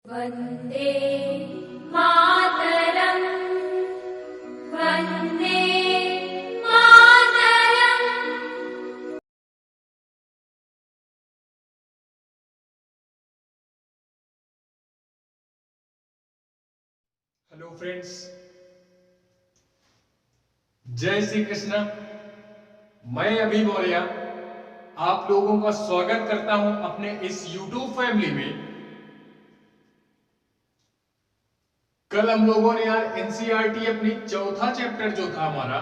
Vande Mataram Vande Mataram. Hello friends, जय श्री कृष्ण। मैं अभी मौर्य आप लोगों का स्वागत करता हूं अपने इस YouTube फैमिली में। कल हम लोगों ने यार एनसीईआरटी अपनी चौथा चैप्टर जो था हमारा,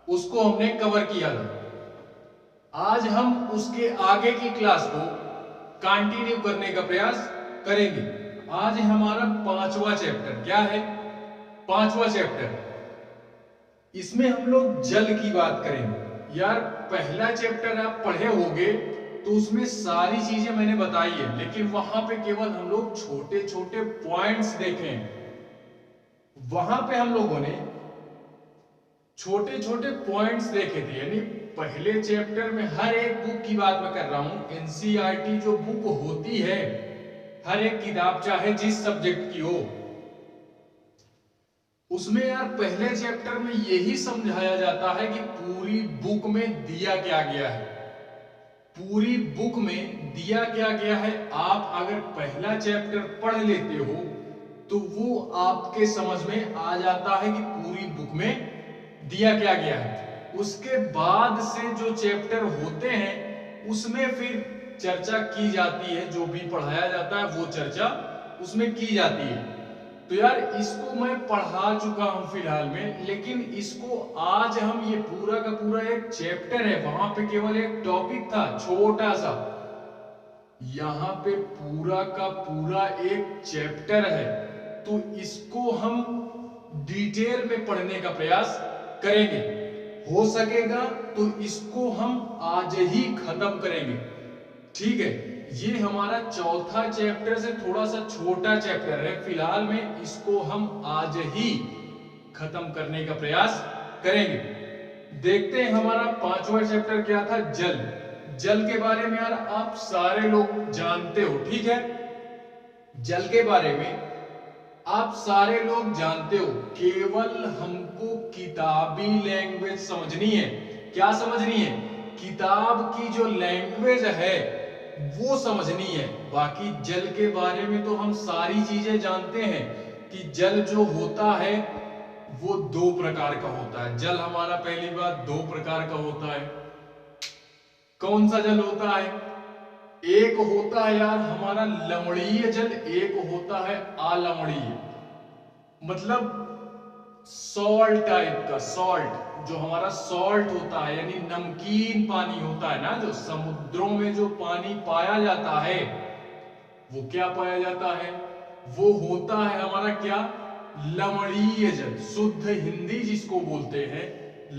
उसको हमने कवर किया था। आज हम उसके आगे की क्लास को कंटिन्यू करने का प्रयास करेंगे। आज हमारा पांचवा चैप्टर क्या है? पांचवा चैप्टर, इसमें हम लोग जल की बात करेंगे। यार पहला चैप्टर आप पढ़े होंगे तो उसमें सारी चीजें मैंने बताई है, लेकिन वहां पे केवल हम लोग छोटे छोटे पॉइंट्स देखे हैं। वहां पे हम लोगों ने छोटे छोटे पॉइंट्स देखे थे, यानी पहले चैप्टर में हर एक बुक की बात मैं कर रहा हूं। एनसीईआरटी जो बुक होती है, हर एक किताब चाहे जिस सब्जेक्ट की हो, उसमें यार पहले चैप्टर में यही समझाया जाता है कि पूरी बुक में दिया क्या गया है। पूरी बुक में दिया क्या गया है, आप अगर पहला चैप्टर पढ़ लेते हो तो वो आपके समझ में आ जाता है कि पूरी बुक में दिया क्या गया है। उसके बाद से जो चैप्टर होते हैं उसमें फिर चर्चा की जाती है, जो भी पढ़ाया जाता है वो चर्चा उसमें की जाती है। तो यार इसको मैं पढ़ा चुका हूं फिलहाल में, लेकिन इसको आज हम ये पूरा का पूरा एक चैप्टर है, वहां पे केवल एक टॉपिक था छोटा सा, यहां पे पूरा का पूरा एक चैप्टर है। तो इसको हम डिटेल में पढ़ने का प्रयास करेंगे। हो सकेगा तो इसको हम आज ही खत्म करेंगे, ठीक है। ये हमारा चौथा चैप्टर से थोड़ा सा छोटा चैप्टर है, फिलहाल में इसको हम आज ही खत्म करने का प्रयास करेंगे। देखते हैं हमारा पांचवा चैप्टर क्या था, जल। जल के बारे में यार आप सारे लोग जानते हो, ठीक है। जल के बारे में आप सारे लोग जानते हो, केवल हमको किताबी लैंग्वेज समझनी है। क्या समझनी है? किताब की जो लैंग्वेज है वो समझनी है। बाकी जल के बारे में तो हम सारी चीजें जानते हैं कि जल जो होता है वो दो प्रकार का होता है। जल हमारा पहली बात दो प्रकार का होता है। कौन सा जल होता है? एक होता है यार हमारा लवणीय जल, एक होता है अलवणीय, मतलब सॉल्ट टाइप का। सॉल्ट जो हमारा सॉल्ट होता है, यानी नमकीन पानी होता है ना, जो समुद्रों में जो पानी पाया जाता है, वो क्या पाया जाता है? वो होता है हमारा क्या? लवणीय जल। शुद्ध हिंदी जिसको बोलते हैं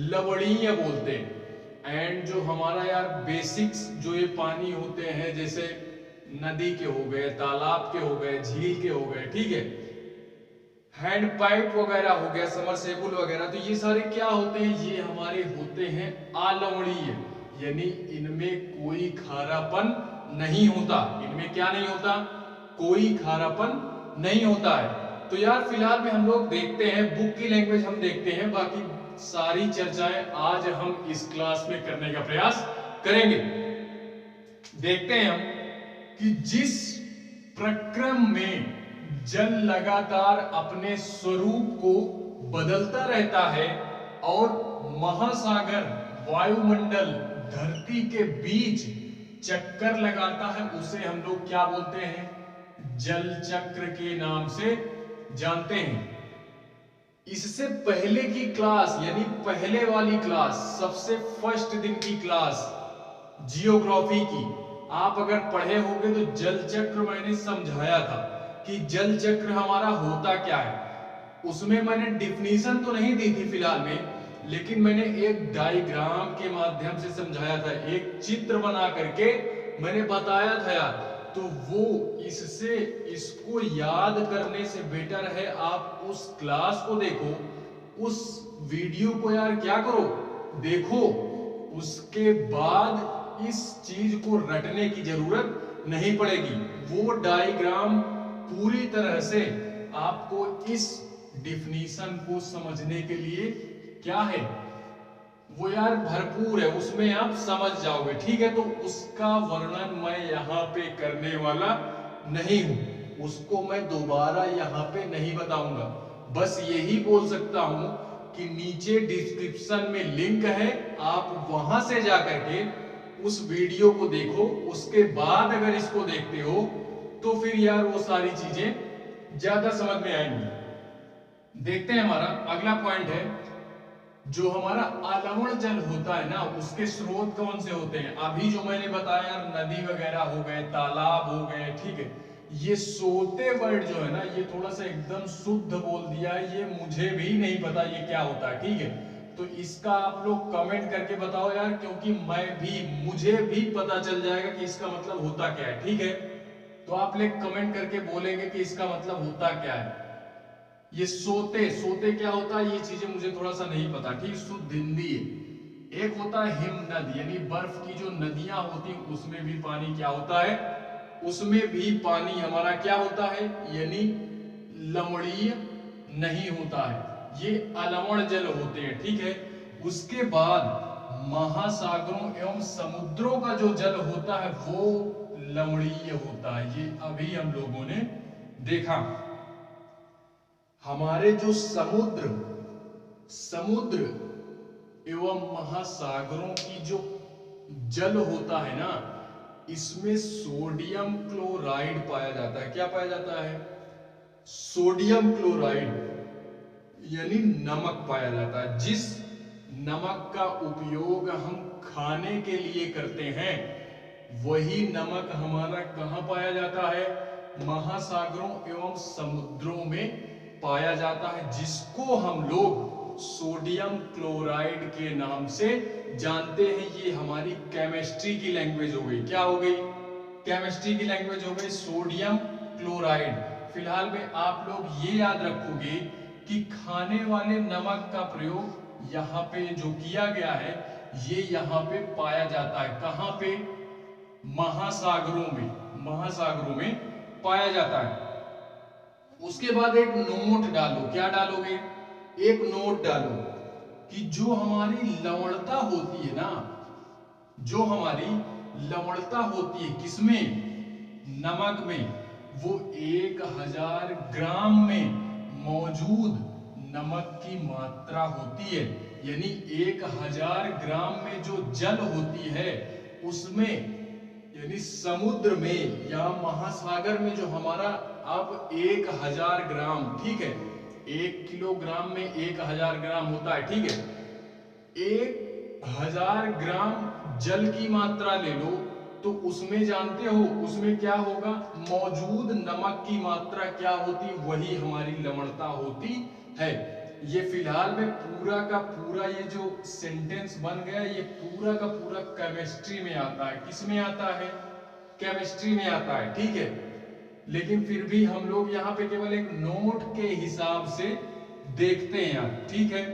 लवणीय बोलते हैं। एंड जो हमारा यार बेसिक्स जो ये पानी होते हैं, जैसे नदी के हो गए, तालाब के हो गए, झील के हो गए, ठीक है, हैंड पाइप वगैरह हो गया, समरसेबुल वगैरह, तो ये सारे क्या होते हैं? ये हमारे होते हैं अलवणीय, यानी इनमें कोई खारापन नहीं होता। इनमें क्या नहीं होता? कोई खारापन नहीं होता है। तो यार फिलहाल में हम लोग देखते हैं, बुक की लैंग्वेज हम देखते हैं, बाकी सारी चर्चाएं आज हम इस क्लास में करने का प्रयास करेंगे। देखते हैं हम कि जिस प्रक्रम में जल लगातार अपने स्वरूप को बदलता रहता है और महासागर, वायुमंडल, धरती के बीच चक्कर लगाता है, उसे हम लोग क्या बोलते हैं? जल चक्र के नाम से जानते हैं। इससे पहले की क्लास, यानी पहले वाली क्लास, सबसे फर्स्ट दिन की क्लास जियोग्राफी की, आप अगर पढ़े होंगे तो जल चक्र मैंने समझाया था कि जल चक्र हमारा होता क्या है। उसमें मैंने डिफिनीशन तो नहीं दी थी फिलहाल में, लेकिन मैंने एक डायग्राम के माध्यम से समझाया था, एक चित्र बना करके मैंने बताया था यार। तो वो इससे, इसको याद करने से बेटर है आप उस क्लास को देखो, उस वीडियो को यार क्या करो, देखो। उसके बाद इस चीज को रटने की जरूरत नहीं पड़ेगी। वो डायग्राम पूरी तरह से आपको इस डिफिनीशन को समझने के लिए क्या है वो यार भरपूर है, उसमें आप समझ जाओगे। ठीक है, तो उसका वर्णन मैं यहाँ पे करने वाला नहीं हूं, उसको मैं दोबारा यहाँ पे नहीं बताऊंगा। बस यही बोल सकता हूं कि नीचे डिस्क्रिप्शन में लिंक है, आप वहां से जाकर के उस वीडियो को देखो, उसके बाद अगर इसको देखते हो तो फिर यार वो सारी चीजें ज्यादा समझ में आएंगी। देखते हैं, हमारा अगला पॉइंट है, जो हमारा अलवण जल होता है ना, उसके स्रोत कौन से होते हैं। अभी जो मैंने बताया नदी वगैरह हो गए, तालाब हो गए, ठीक है, ये सोते वर्ड जो है ना, ये थोड़ा सा एकदम शुद्ध बोल दिया है, ये मुझे भी नहीं पता ये क्या होता है। ठीक है, तो इसका आप लोग कमेंट करके बताओ यार, क्योंकि मुझे भी पता चल जाएगा कि इसका मतलब होता क्या है। ठीक है, तो आप लोग कमेंट करके बोलेंगे कि इसका मतलब होता क्या है। ये सोते सोते क्या होता है, ये चीजें मुझे थोड़ा सा नहीं पता। ठीक, शुद्ध हिंदी है। एक होता है हिम नदी, यानी बर्फ की जो नदियां होती हैं उसमें भी पानी क्या होता है, उसमें भी पानी हमारा क्या होता है, यानी लवणीय नहीं होता है, ये अलवण जल होते हैं। ठीक है, उसके बाद महासागरों एवं समुद्रों का जो जल होता है वो लवणीय होता है, ये अभी हम लोगों ने देखा। हमारे जो समुद्र समुद्र एवं महासागरों की जो जल होता है ना, इसमें सोडियम क्लोराइड पाया जाता है। क्या पाया जाता है, सोडियम क्लोराइड यानी नमक पाया जाता है। जिस नमक का उपयोग हम खाने के लिए करते हैं, वही नमक हमारा कहां पाया जाता है, महासागरों एवं समुद्रों में पाया जाता है, जिसको हम लोग सोडियम क्लोराइड के नाम से जानते हैं। ये हमारी केमिस्ट्री की लैंग्वेज हो गई। क्या हो गई, केमिस्ट्री की लैंग्वेज हो गई सोडियम क्लोराइड। फिलहाल में आप लोग ये याद रखोगे कि खाने वाले नमक का प्रयोग यहाँ पे जो किया गया है, ये यहाँ पे पाया जाता है। कहां पे, महासागरों में पाया जाता है। उसके बाद एक नोट डालो। क्या डालोगे, एक नोट डालो कि जो हमारी लवणता होती है ना, जो हमारी लवणता होती है किसमें, नमक में, वो 1000 ग्राम में मौजूद नमक की मात्रा होती है। यानी 1000 ग्राम में जो जल होती है उसमें, यानी समुद्र में या महासागर में जो हमारा अब 1000 ग्राम, ठीक है, 1 किलोग्राम में 1000 ग्राम होता है। ठीक है, 1000 ग्राम जल की मात्रा ले लो तो उसमें जानते हो उसमें क्या होगा, मौजूद नमक की मात्रा क्या होती, वही हमारी लवणता होती है। ये फिलहाल में पूरा का पूरा ये जो सेंटेंस बन गया, ये पूरा का पूरा केमिस्ट्री में आता है। किस में आता है, केमिस्ट्री में आता है। ठीक है, लेकिन फिर भी हम लोग यहाँ पे केवल एक नोट के हिसाब से देखते हैं यार। ठीक है,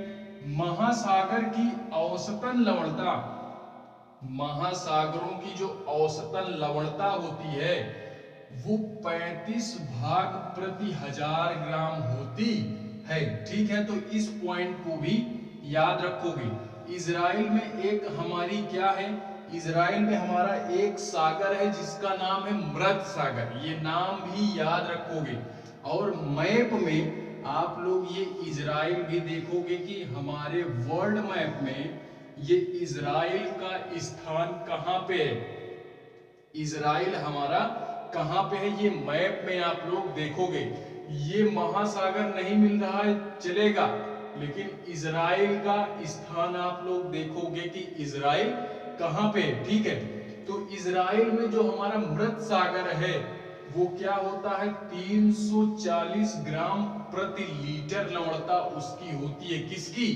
महासागर की औसतन लवणता, महासागरों की जो औसतन लवणता होती है वो 35 भाग प्रति 1000 ग्राम होती है। ठीक है, तो इस पॉइंट को भी याद रखोगे। इजराइल में एक हमारी क्या है, इजराइल में हमारा एक सागर है जिसका नाम है मृत सागर, ये नाम भी याद रखोगे। और मैप में आप लोग ये इजराइल भी देखोगे कि हमारे वर्ल्ड मैप में ये इजराइल का स्थान कहां पे है, इजराइल हमारा कहां पे है, ये मैप में आप लोग देखोगे। ये महासागर नहीं मिल रहा है चलेगा, लेकिन इजराइल का स्थान आप लोग देखोगे कि इजराइल कहां पे है। ठीक है, तो इजराइल में जो हमारा मृत सागर है वो क्या होता है, 340 ग्राम प्रति लीटर लवणता उसकी होती है। किसकी,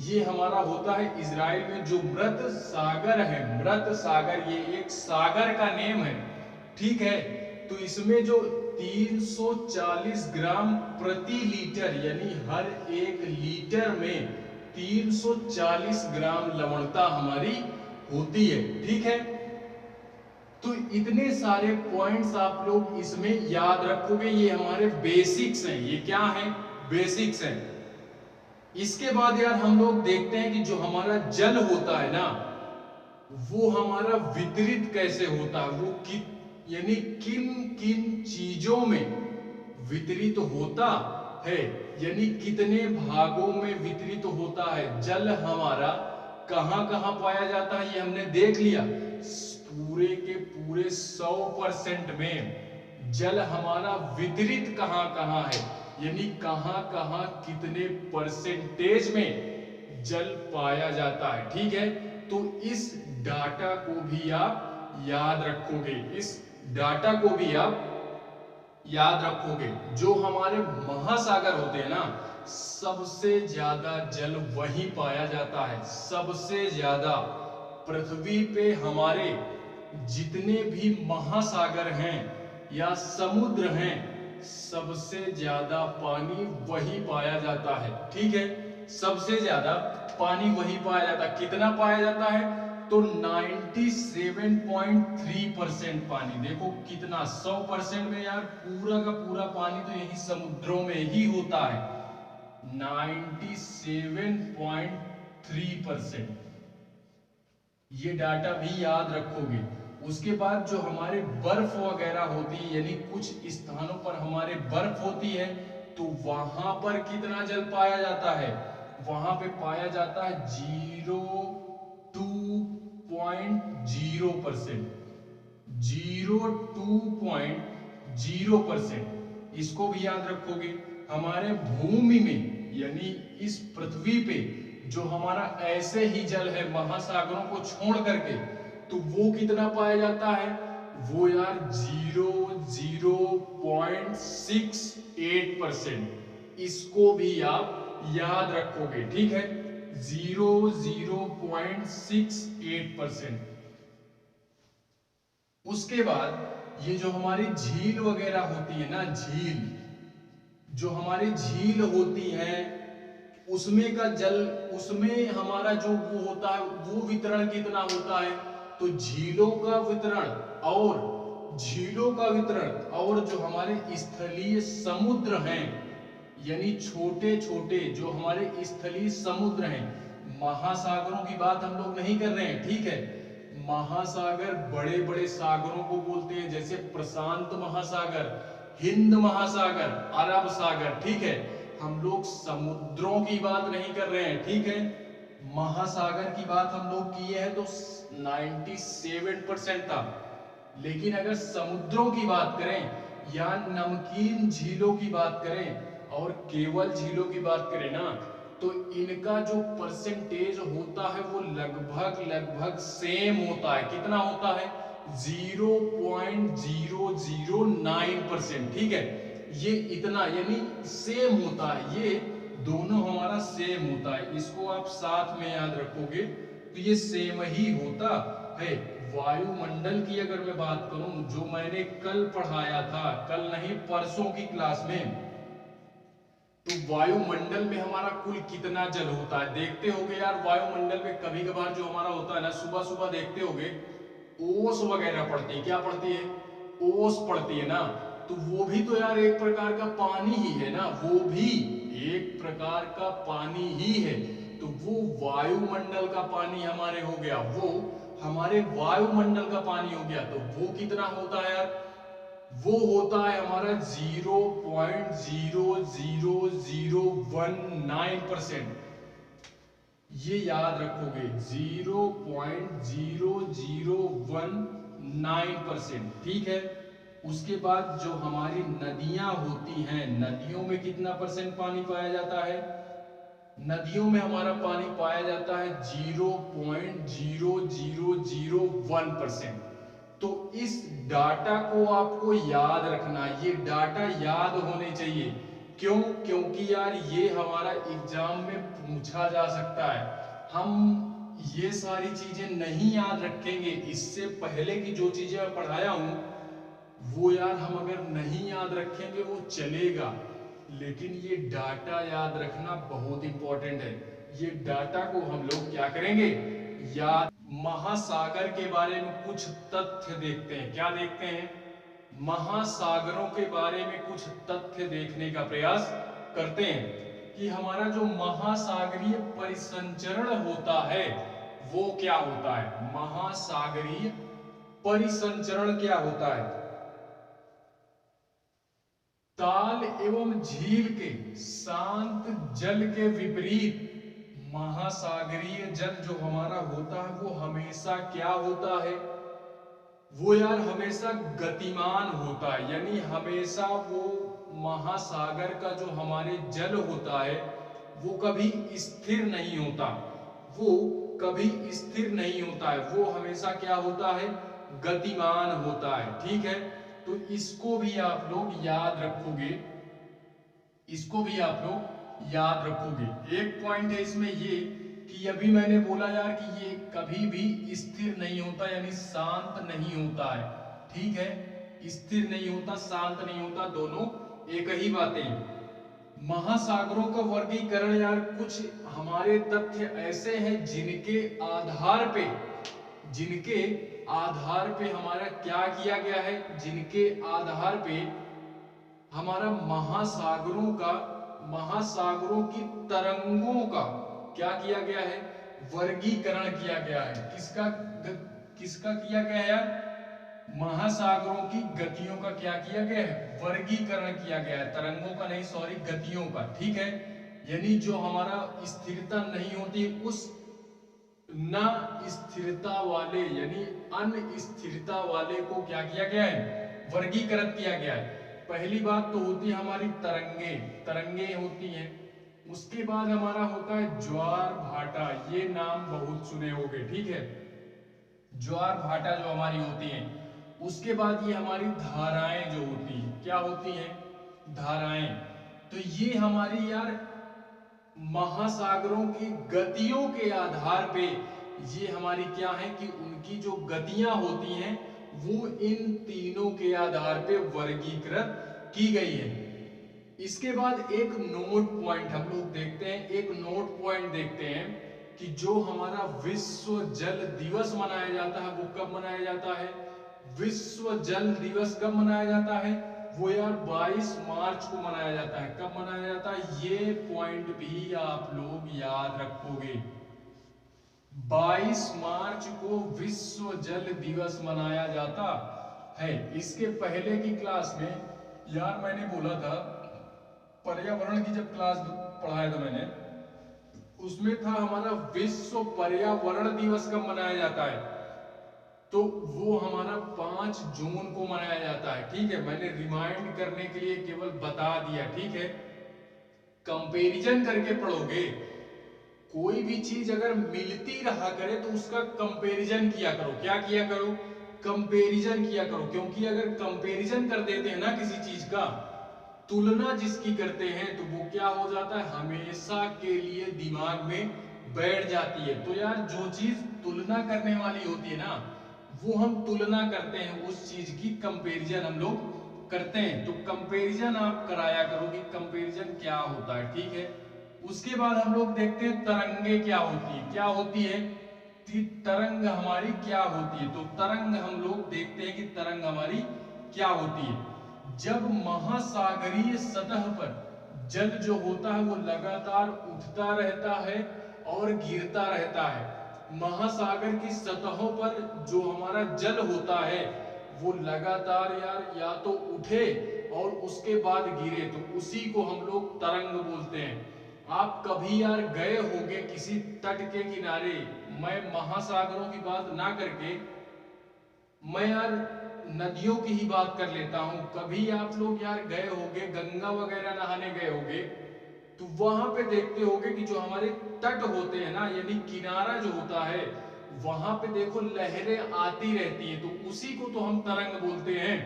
ये हमारा होता है इजराइल में जो मृत सागर है। मृत सागर ये एक सागर का नेम है। ठीक है, तो इसमें जो 340 ग्राम प्रति लीटर, यानी हर एक लीटर में 340 ग्राम लवणता हमारी होती है। ठीक है, तो इतने सारे पॉइंट्स आप लोग इसमें याद रखोगे, ये हमारे बेसिक्स हैं। ये क्या है? बेसिक्स हैं। इसके बाद यार हम लोग देखते हैं कि जो हमारा जल होता है ना, वो हमारा वितरित कैसे होता है, वो यानी किन किन चीजों में वितरित होता है, यानी कितने भागों में वितरित होता है जल हमारा, कहां कहां पाया जाता है, ये हमने देख लिया। पूरे के पूरे 100% में जल हमारा वितरित कहां कहां है, यानी कहां कहां कितने परसेंटेज में जल पाया जाता है। ठीक है, तो इस डाटा को भी आप याद रखोगे, इस डाटा को भी आप याद रखोगे। जो हमारे महासागर होते हैं ना, सबसे ज्यादा जल वहीं पाया जाता है। सबसे ज्यादा पृथ्वी पे हमारे जितने भी महासागर हैं या समुद्र हैं, सबसे ज्यादा पानी वहीं पाया जाता है। ठीक है, सबसे ज्यादा पानी वहीं पाया जाता है। कितना पाया जाता है? तो 97.3% पानी। देखो कितना, 100% में यार पूरा का पूरा पानी तो यही समुद्रों में ही होता है। 97.3%, ये डाटा भी याद रखोगे। उसके बाद जो हमारे बर्फ वगैरह होती है, यानी कुछ स्थानों पर हमारे बर्फ होती है, तो वहां पर कितना जल पाया जाता है? वहां पे पाया जाता है 0.2%। 0.2%, इसको भी याद रखोगे। हमारे भूमि में यानी इस पृथ्वी पे जो हमारा ऐसे ही जल है महासागरों को छोड़ करके, तो वो कितना पाया जाता है? वो यार 0.68%। इसको भी आप याद रखोगे। ठीक है, 0.68%। उसके बाद ये जो हमारी झील वगैरह होती है ना, झील, जो हमारी झील होती है, उसमें का जल, उसमें हमारा जो वो होता है, वो वितरण कितना होता है? तो झीलों का वितरण और जो हमारे स्थलीय समुद्र हैं, यानी छोटे छोटे जो हमारे स्थलीय समुद्र हैं, महासागरों की बात हम लोग नहीं कर रहे हैं। ठीक है, महासागर बड़े बड़े सागरों को बोलते हैं, जैसे प्रशांत महासागर, हिंद महासागर, अरब सागर। ठीक है, हम लोग समुद्रों की बात नहीं कर रहे हैं। ठीक है, महासागर की बात हम लोग किए हैं तो 97% था। लेकिन अगर समुद्रों की बात करें या नमकीन झीलों की बात करें और केवल झीलों की बात करें ना, तो इनका जो परसेंटेज होता है वो लगभग सेम होता है। कितना होता है? 0.009%। ठीक है, ये इतना यानी सेम होता है, ये दोनों हमारा सेम होता है। इसको आप साथ में याद रखोगे तो ये सेम ही होता है। वायुमंडल की अगर मैं बात करूं, जो मैंने कल पढ़ाया था, कल नहीं परसों की क्लास में, तो वायुमंडल में हमारा कुल कितना जल होता है देखते होगे यार। वायुमंडल में कभी कभार जो हमारा होता है ना, सुबह सुबह देखते होगे ओस वगैरह पड़ती है। क्या पड़ती है? ओस पड़ती है ना, तो वो भी तो यार एक प्रकार का पानी ही है ना, वो भी एक प्रकार का पानी ही है। तो वो वायुमंडल का पानी हमारे हो गया, वो हमारे वायुमंडल का पानी हो गया। तो वो कितना होता है यार? वो होता है हमारा 0.00019%। ये याद रखोगे, 0.0019%। ठीक है, उसके बाद जो हमारी नदियां होती हैं, नदियों में कितना परसेंट पानी पाया जाता है? नदियों में हमारा पानी पाया जाता है 0.0001%। तो इस डाटा को आपको याद रखना, ये डाटा याद होने चाहिए। क्यों? क्योंकि यार ये हमारा एग्जाम में पूछा जा सकता है। हम ये सारी चीजें नहीं याद रखेंगे, इससे पहले की जो चीजें मैं पढ़ाया हूं वो यार हम अगर नहीं याद रखेंगे वो चलेगा, लेकिन ये डाटा याद रखना बहुत इंपॉर्टेंट है। ये डाटा को हम लोग क्या करेंगे? याद महासागर के बारे में कुछ तथ्य देखते हैं। क्या देखते हैं? महासागरों के बारे में कुछ तथ्य देखने का प्रयास करते हैं कि हमारा जो महासागरीय परिसंचरण होता है वो क्या होता है। महासागरीय परिसंचरण क्या होता है? ताल एवं झील के शांत जल के विपरीत महासागरीय जल जो हमारा होता है वो हमेशा क्या होता है? वो यार हमेशा गतिमान होता है, यानी हमेशा वो महासागर का जो हमारे जल होता है वो कभी स्थिर नहीं होता, वो कभी स्थिर नहीं होता है, वो हमेशा क्या होता है? गतिमान होता है। ठीक है, तो इसको भी आप लोग याद रखोगे, इसको भी आप लोग याद रखोगे। एक पॉइंट है इसमें ये कि अभी मैंने बोला यार कि ये कभी भी स्थिर नहीं होता, यानी शांत नहीं होता है। ठीक है, स्थिर नहीं होता, शांत नहीं होता, दोनों एक ही बातें। महासागरों का वर्गीकरण यार कुछ हमारे तथ्य ऐसे हैं जिनके आधार पे हमारा क्या किया गया है, जिनके आधार पे हमारा महासागरों की तरंगों का क्या किया गया है? वर्गीकरण किया गया है। किसका किया गया है यार? महासागरों की गतियों का क्या किया गया है? वर्गीकरण किया गया है। तरंगों का नहीं, सॉरी, गतियों का। ठीक है, यानी जो हमारा स्थिरता नहीं होती उस न स्थिरता वाले यानी अनस्थिरता वाले को क्या किया गया है? वर्गीकृत किया गया है। पहली बात तो होती है हमारी तरंगे होती हैं। उसके बाद हमारा होता है ज्वार भाटा, ये नाम बहुत सुने होंगे। ठीक है, ज्वार भाटा जो हमारी होती हैं। उसके बाद ये हमारी धाराएं जो होती हैं, क्या होती हैं? धाराएं। तो ये हमारी यार महासागरों की गतियों के आधार पे ये हमारी क्या है कि उनकी जो गतियां होती हैं वो इन तीनों के आधार पे वर्गीकृत की गई है। इसके बाद एक नोट पॉइंट हम लोग देखते हैं, एक नोट पॉइंट देखते हैं कि जो हमारा विश्व जल दिवस मनाया जाता है वो कब मनाया जाता है? विश्व जल दिवस कब मनाया जाता है? वो यार 22 मार्च को मनाया जाता है। कब मनाया जाता है? ये पॉइंट भी आप लोग याद रखोगे। 22 मार्च को विश्व जल दिवस मनाया जाता है। इसके पहले की क्लास में यार मैंने बोला था, पर्यावरण की जब क्लास पढ़ाया था मैंने, उसमें था हमारा विश्व पर्यावरण दिवस कब मनाया जाता है? तो वो हमारा 5 जून को मनाया जाता है। ठीक है, मैंने रिमाइंड करने के लिए केवल बता दिया। ठीक है, कंपैरिजन करके पढ़ोगे। कोई भी चीज अगर मिलती रहा करे तो उसका कंपैरिजन किया करो। क्या किया करो? कंपैरिजन किया करो, क्योंकि अगर कंपैरिजन कर देते हैं ना किसी चीज का, तुलना जिसकी करते हैं, तो वो क्या हो जाता है? हमेशा के लिए दिमाग में बैठ जाती है। तो यार जो चीज तुलना करने वाली होती है ना, वो हम तुलना करते हैं, उस चीज की कंपैरिजन हम लोग करते हैं। तो कंपैरिजन आप कराया करो कि कंपैरिजन क्या होता है। ठीक है, उसके बाद हम लोग देखते हैं तरंगे क्या होती है। क्या होती है? तरंग हमारी क्या होती है? तो तरंग हम लोग देखते हैं कि तरंग हमारी क्या होती है। जब महासागरीय सतह पर जल जो होता है वो लगातार उठता रहता है और गिरता रहता है। महासागर की सतहों पर जो हमारा जल होता है वो लगातार यार या तो उठे और उसके बाद गिरे, तो उसी को हम लोग तरंग बोलते हैं। आप कभी यार गए होंगे किसी तट के किनारे, मैं महासागरों की बात ना करके मैं यार नदियों की ही बात कर लेता हूं। कभी आप लोग यार गए होंगे गंगा वगैरह नहाने गए होंगे, तो वहां पे देखते होंगे कि जो हमारे तट होते हैं ना, यानी किनारा जो होता है, वहां पे देखो लहरें आती रहती है, तो उसी को तो हम तरंग बोलते हैं,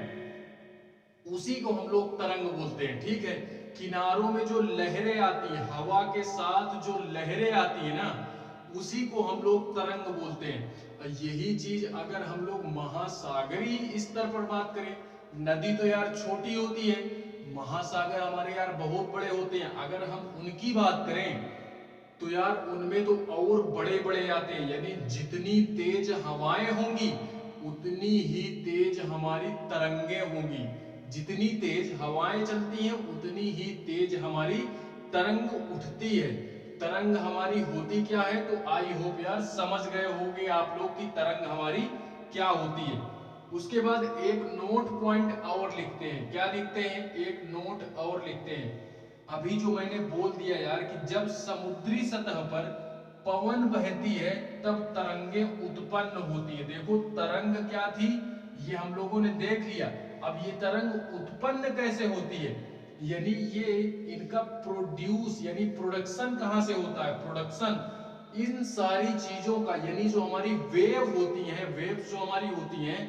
उसी को हम लोग तरंग बोलते हैं। ठीक है, किनारों में जो लहरें आती है, हवा के साथ जो लहरें आती है ना, उसी को हम लोग तरंग बोलते हैं। यही चीज अगर हम लोग महासागरीय स्तर पर बात करें, नदी तो यार छोटी होती है, महासागर हमारे यार बहुत बड़े होते हैं। अगर हम उनकी बात करें तो यार उनमें तो और बड़े बड़े आते हैं, यानी जितनी तेज हवाएं होंगी उतनी ही तेज हमारी तरंगे होंगी। जितनी तेज हवाएं चलती हैं उतनी ही तेज हमारी तरंग उठती है। तरंग हमारी होती क्या है, तो आई होप यार समझ गए होंगे आप लोग की तरंग हमारी क्या होती है। उसके बाद एक नोट पॉइंट और लिखते हैं। क्या लिखते हैं, एक नोट और लिखते हैं। अभी जो मैंने बोल दिया यार कि जब समुद्री सतह पर पवन बहती है तब तरंगे उत्पन्न होती है। देखो तरंग क्या थी ये हम लोगों ने देख लिया। अब ये तरंग उत्पन्न कैसे होती है, यानी ये इनका प्रोड्यूस यानी प्रोडक्शन कहां से होता है, प्रोडक्शन इन सारी चीजों का, यानी जो हमारी वेव होती हैं, वेव्स जो हमारी होती हैं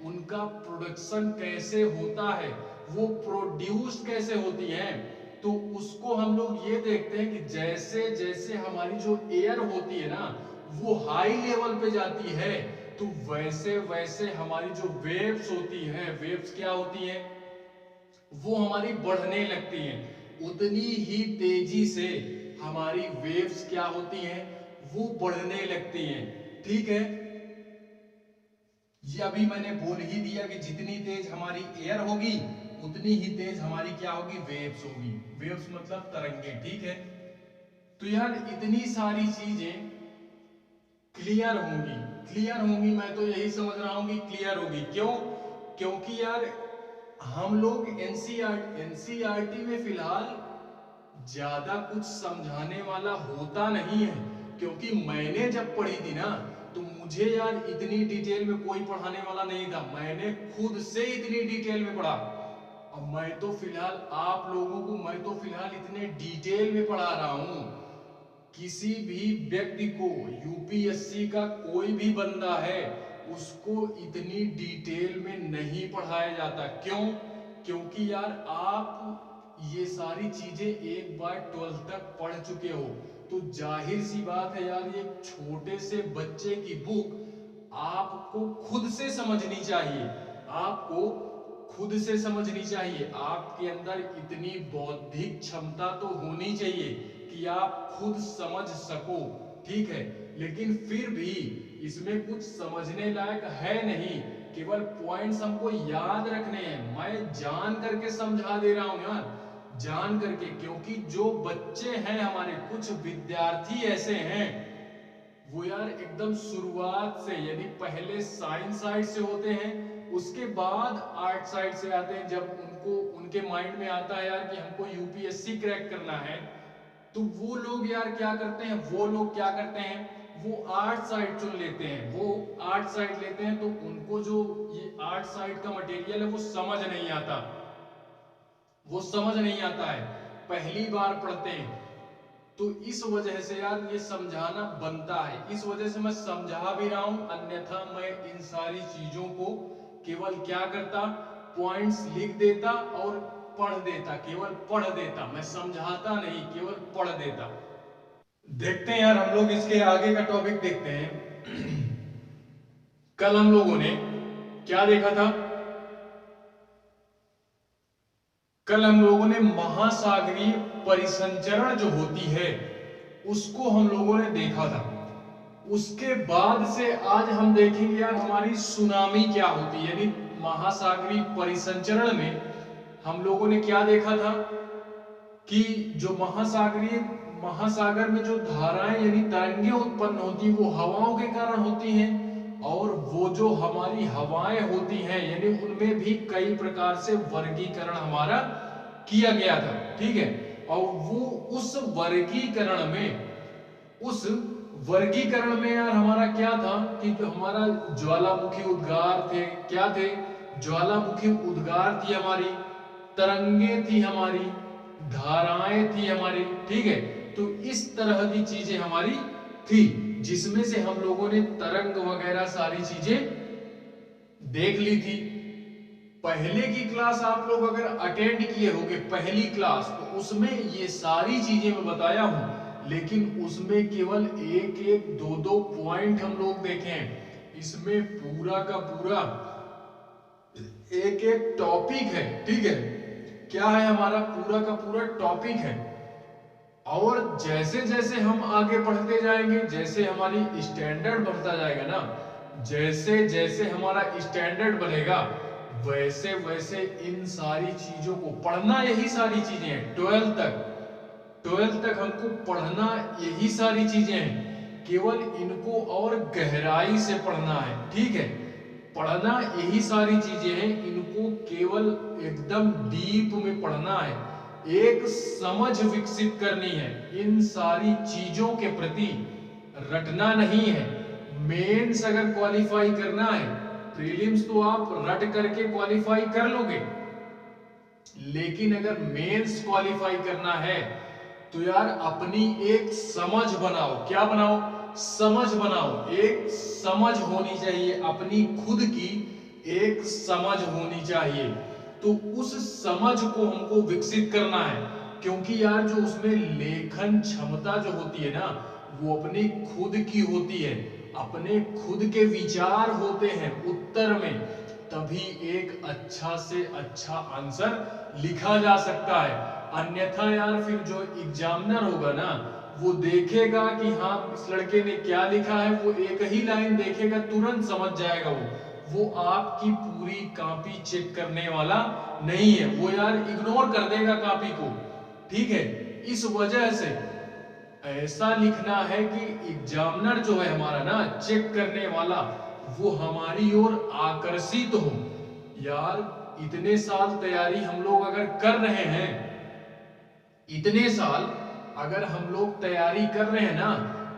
उनका प्रोडक्शन कैसे होता है, वो प्रोड्यूस कैसे होती हैं। तो उसको हम लोग ये देखते हैं कि जैसे जैसे हमारी जो एयर होती है ना वो हाई लेवल पे जाती है तो वैसे वैसे हमारी जो वेव्स होती हैं, वेव्स क्या होती हैं, वो हमारी बढ़ने लगती हैं। उतनी ही तेजी से हमारी वेव्स क्या होती हैं, वो बढ़ने लगती हैं। ठीक है, ये अभी मैंने बोल ही दिया कि जितनी तेज हमारी एयर होगी उतनी ही तेज हमारी क्या होगी, वेव्स होगी। वेव्स मतलब तरंगे। ठीक है, तो यार इतनी सारी चीजें क्लियर होंगी, क्लियर होंगी, मैं तो यही समझ रहा हूं कि क्लियर होगी। क्यों, क्योंकि यार हम लोग एनसीईआरटी में फिलहाल ज्यादा कुछ समझाने वाला होता नहीं है। क्योंकि मैंने जब पढ़ी थी ना तो मुझे यार इतनी डिटेल में कोई पढ़ाने वाला नहीं था, मैंने खुद से इतनी डिटेल में पढ़ा। अब मैं तो फिलहाल आप लोगों को मैं तो फिलहाल इतने डिटेल में पढ़ा रहा हूं। किसी भी व्यक्ति को, यूपीएससी का कोई भी बंदा है उसको इतनी डिटेल में नहीं पढ़ाया जाता। क्यों, क्योंकि यार आप ये सारी चीजें एक बार 12th तक पढ़ चुके हो तो जाहिर सी बात है यार ये छोटे से बच्चे की बुक आपको खुद से समझनी चाहिए। आपको खुद से समझनी चाहिए। आपके अंदर इतनी बौद्धिक क्षमता तो होनी चाहिए कि आप खुद समझ सको। ठीक है, लेकिन फिर भी इसमें कुछ समझने लायक है नहीं, केवल पॉइंट्स हमको याद रखने हैं। मैं जान करके समझा दे रहा हूं यार, जान करके। क्योंकि जो बच्चे हैं हमारे, कुछ विद्यार्थी ऐसे हैं वो यार एकदम शुरुआत से, यानी पहले साइंस साइड से होते हैं उसके बाद आर्ट साइड से आते हैं। जब उनको उनके माइंड में आता है यार कि हमको यूपीएससी क्रैक करना है तो वो लोग यार क्या करते हैं, वो लोग क्या करते हैं, वो आर्ट साइड चुन लेते हैं। वो आर्ट साइड लेते हैं तो उनको जो ये आर्ट साइड का मटेरियल है वो समझ नहीं आता, वो समझ नहीं आता है, पहली बार पढ़ते हैं। तो इस वजह से यार ये समझाना बनता है, इस वजह से मैं समझा भी रहा हूं। अन्यथा मैं इन सारी चीजों को केवल क्या करता, पॉइंट्स लिख देता और पढ़ देता, केवल पढ़ देता, मैं समझाता नहीं, केवल पढ़ देता। देखते हैं यार हम लोग इसके आगे का टॉपिक देखते हैं। कल हम लोगों ने क्या देखा था, कल हम लोगों ने महासागरीय परिसंचरण जो होती है उसको हम लोगों ने देखा था। उसके बाद से आज हम देखेंगे यार हमारी सुनामी क्या होती है, यानी महासागरीय परिसंचरण में हम लोगों ने क्या देखा था कि जो महासागर में जो धाराएं यानी तरंगें उत्पन्न होती है वो हवाओं के कारण होती हैं। और वो जो हमारी हवाएं होती हैं यानी उनमें भी कई प्रकार से वर्गीकरण हमारा किया गया था। ठीक है, और वो उस वर्गीकरण में यार हमारा क्या था कि हमारा ज्वालामुखी उद्गार थे, क्या थे, ज्वालामुखी उद्गार थी हमारी, तरंगे थी हमारी, धाराएं थी हमारी। ठीक है, तो इस तरह की चीजें हमारी थी जिसमें से हम लोगों ने तरंग वगैरह सारी चीजें देख ली थी। पहले की क्लास आप लोग अगर अटेंड किए होंगे पहली क्लास तो उसमें ये सारी चीजें मैं बताया हूं, लेकिन उसमें केवल एक एक दो दो पॉइंट हम लोग देखे हैं। इसमें पूरा का पूरा एक एक टॉपिक है। ठीक है, क्या है, हमारा पूरा का पूरा टॉपिक है। और जैसे जैसे हम आगे बढ़ते जाएंगे, जैसे हमारी स्टैंडर्ड बढ़ता जाएगा ना, जैसे जैसे हमारा स्टैंडर्ड बनेगा, वैसे वैसे इन सारी चीजों को पढ़ना, यही सारी चीजें हैं 12th तक हमको पढ़ना, यही सारी चीजें हैं, केवल इनको और गहराई से पढ़ना है। ठीक है, पढ़ना यही सारी चीजें हैं, इनको केवल एकदम डीप में पढ़ना है, एक समझ विकसित करनी है इन सारी चीजों के प्रति, रटना नहीं है। मेंस अगर क्वालिफाई करना है, प्रीलिम्स तो आप रट करके क्वालिफाई कर लोगे, लेकिन अगर मेंस क्वालिफाई करना है तो यार अपनी एक समझ बनाओ। क्या बनाओ? समझ बनाओ। एक समझ होनी चाहिए, अपनी खुद की एक समझ होनी चाहिए। तो उस समझ को हमको विकसित करना है, क्योंकि यार जो उसमें लेखन क्षमता जो होती है ना, वो अपनी खुद की होती है, अपने खुद के विचार होते हैं उत्तर में, तभी एक अच्छा से अच्छा आंसर लिखा जा सकता है। अन्यथा यार फिर जो एग्जामिनर होगा ना, वो देखेगा कि हाँ इस लड़के ने क्या लिखा है, वो एक ही लाइन देखेगा, तुरंत समझ जाएगा वो आपकी पूरी कॉपी चेक करने वाला नहीं है, वो यार इग्नोर कर देगा कॉपी को। ठीक है, इस वजह से ऐसा लिखना है कि एग्जामिनर जो है हमारा ना, चेक करने वाला, वो हमारी ओर आकर्षित हो। यार इतने साल तैयारी हम लोग अगर कर रहे हैं, इतने साल अगर हम लोग तैयारी कर रहे हैं ना,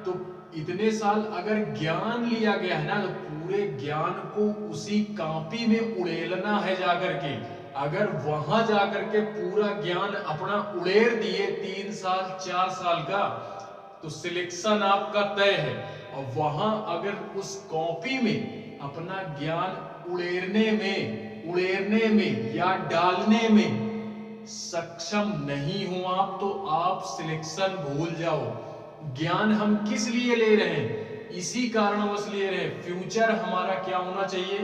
तो इतने साल अगर ज्ञान लिया गया है ना, तो पूरे ज्ञान को उसी कॉपी में उड़ेलना है जाकर के। अगर वहां जाकर के पूरा ज्ञान अपना उड़ेल दिए 3 साल 4 साल का, तो सिलेक्शन आपका तय है। और वहां अगर उस कॉपी में अपना ज्ञान उड़ेरने में या डालने में सक्षम नहीं हो आप, तो आप सिलेक्शन भूल जाओ। ज्ञान हम किस लिए ले रहे हैं? इसी कारणवश ले रहे हैं, फ्यूचर हमारा क्या होना चाहिए?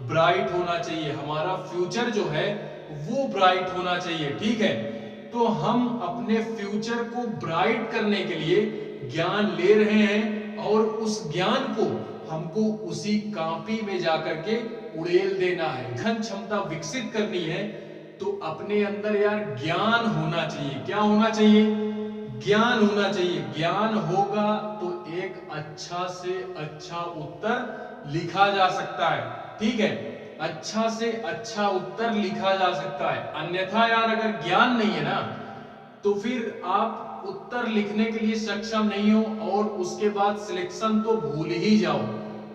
ब्राइट होना चाहिए। हमारा फ्यूचर जो है वो ब्राइट होना चाहिए। ठीक है, तो हम अपने फ्यूचर को ब्राइट करने के लिए ज्ञान ले रहे हैं, और उस ज्ञान को हमको उसी कॉपी में जाकर के उड़ेल देना है। लेखन क्षमता विकसित करनी है, तो अपने अंदर यार ज्ञान होना चाहिए। क्या होना चाहिए? ज्ञान होना चाहिए। ज्ञान होगा तो एक अच्छा से अच्छा उत्तर लिखा जा सकता है। ठीक है, अच्छा से अच्छा उत्तर लिखा जा सकता है। अन्यथा यार अगर ज्ञान नहीं है ना, तो फिर आप उत्तर लिखने के लिए सक्षम नहीं हो, और उसके बाद सिलेक्शन तो भूल ही जाओ।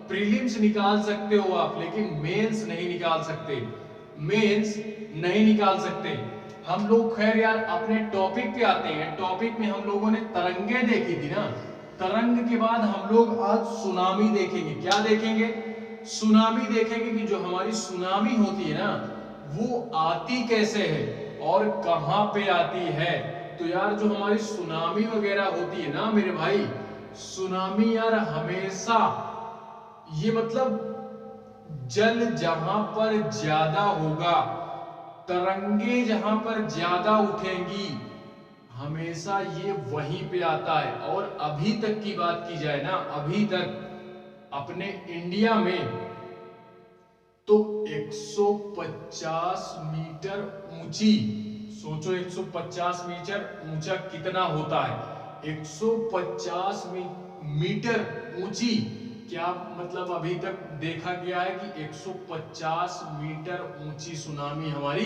प्रीलिम्स निकाल सकते हो आप, लेकिन मेंस नहीं निकाल सकते। मेंस नहीं निकाल सकते। हम लोग खैर यार अपने टॉपिक पे आते हैं। टॉपिक में हम लोगों ने तरंगे देखी थी ना, तरंग के बाद हम लोग आज सुनामी देखेंगे। क्या देखेंगे? सुनामी देखेंगे कि जो हमारी सुनामी होती है ना, वो आती कैसे है और कहां पे आती है। तो यार जो हमारी सुनामी वगैरह होती है ना मेरे भाई, सुनामी यार हमेशा, ये मतलब जल जहां पर ज्यादा होगा, तरंगे जहां पर ज्यादा उठेंगी, हमेशा ये वहीं पे आता है। और अभी तक की बात की जाए ना, अभी तक अपने इंडिया में तो 150 मीटर ऊंची, सोचो 150 मीटर ऊंचा कितना होता है? 150 मीटर ऊंची, क्या मतलब अभी तक देखा गया है कि 150 मीटर ऊंची सुनामी हमारी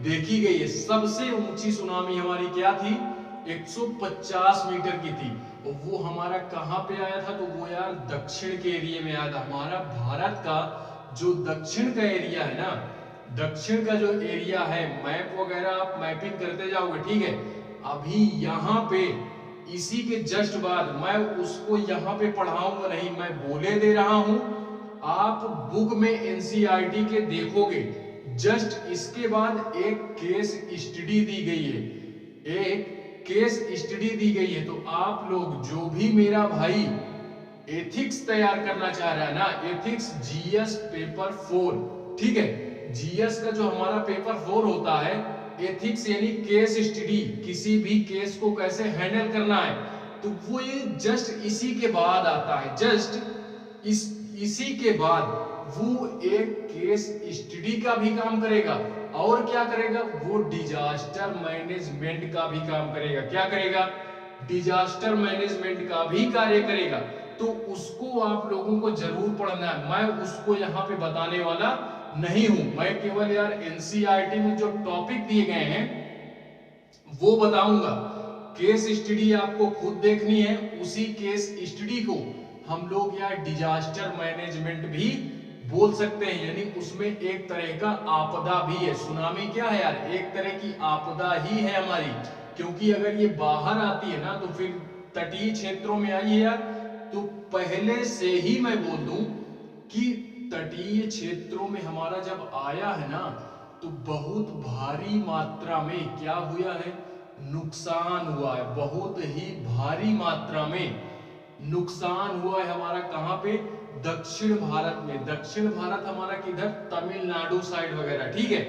देखी गई है। सबसे ऊंची सुनामी हमारी क्या थी? 150 मीटर की थी। और वो हमारा कहां पे आया था? तो वो यार दक्षिण के एरिया में आया था। हमारा भारत का जो दक्षिण का एरिया है ना, दक्षिण का जो एरिया है, मैप वगैरह आप मैपिंग करते जाओगे। ठीक है, अभी यहाँ पे इसी के जस्ट बाद, मैं उसको यहाँ पे पढ़ाऊंगा नहीं, मैं बोले दे रहा हूं, आप बुक में एनसीईआरटी के देखोगे। जस्ट इसके बाद एक केस स्टडी दी गई है, एक केस स्टडी दी गई है। तो आप लोग जो भी मेरा भाई एथिक्स तैयार करना चाह रहा है ना, एथिक्स जीएस पेपर 4, ठीक है, जीएस का जो हमारा पेपर 4 होता है, एथिक्स यानी केस स्टडी, किसी भी केस को कैसे हैंडल करना है, तो वो ये जस्ट इसी के बाद आता है। जस्ट इसी के बाद वो एक केस स्टडी का भी काम करेगा और क्या करेगा, वो डिजास्टर मैनेजमेंट का भी काम करेगा। क्या करेगा, डिजास्टर मैनेजमेंट का भी कार्य करेगा। तो उसको आप लोगों को जरूर पढ़ना है। मैं उसको यहाँ पे बताने वाला नहीं हूं, मैं केवल यार एनसीईआरटी में जो टॉपिक दिए गए हैं वो बताऊंगा। केस स्टडी आपको खुद देखनी है, उसी केस स्टडी को हम लोग यार डिजास्टर मैनेजमेंट भी बोल सकते हैं, यानी उसमें एक तरह का आपदा भी है। सुनामी क्या है यार, एक तरह की आपदा ही है हमारी, क्योंकि अगर ये बाहर आती है ना तो फिर तटीय क्षेत्रों में आई है यार, तो पहले से ही मैं बोल दूं कि तटीय क्षेत्रों में हमारा जब आया है ना तो बहुत भारी मात्रा में क्या हुआ है, नुकसान हुआ है। बहुत ही भारी मात्रा में नुकसान हुआ है हमारा। कहां पे, दक्षिण भारत में। दक्षिण भारत हमारा किधर, तमिलनाडु साइड वगैरह, ठीक है,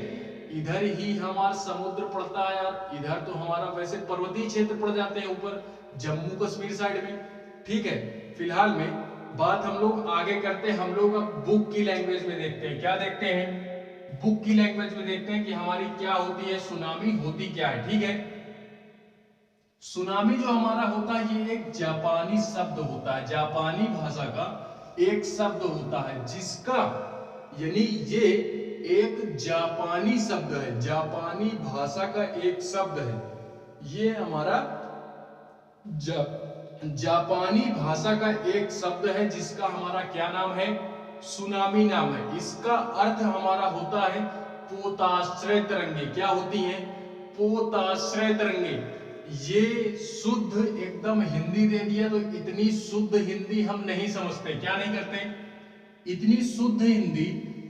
इधर ही हमारा समुद्र पड़ता है यार। इधर तो हमारा वैसे पर्वतीय क्षेत्र पड़ जाते हैं ऊपर, जम्मू कश्मीर साइड में, ठीक है। फिलहाल में बात हम लोग आगे करते हैं। हम लोग अब बुक की लैंग्वेज में देखते हैं। क्या देखते हैं, बुक की लैंग्वेज में देखते हैं कि हमारी क्या होती है, सुनामी होती क्या है, ठीक है। सुनामी जो हमारा होता है ये एक जापानी शब्द होता है, जापानी भाषा का एक शब्द होता है, जिसका यानी ये एक जापानी शब्द है, जापानी भाषा का एक शब्द है। ये हमारा जापानी भाषा का एक शब्द है, जिसका हमारा क्या नाम है, सुनामी नाम है। इसका अर्थ हमारा होता है पोताश्रय तरंगे। क्या होती हैं, पोताश्रय तरंगे। ये शुद्ध एकदम हिंदी दे दिया, तो इतनी शुद्ध हिंदी हम नहीं समझते। क्या नहीं करते, इतनी शुद्ध हिंदी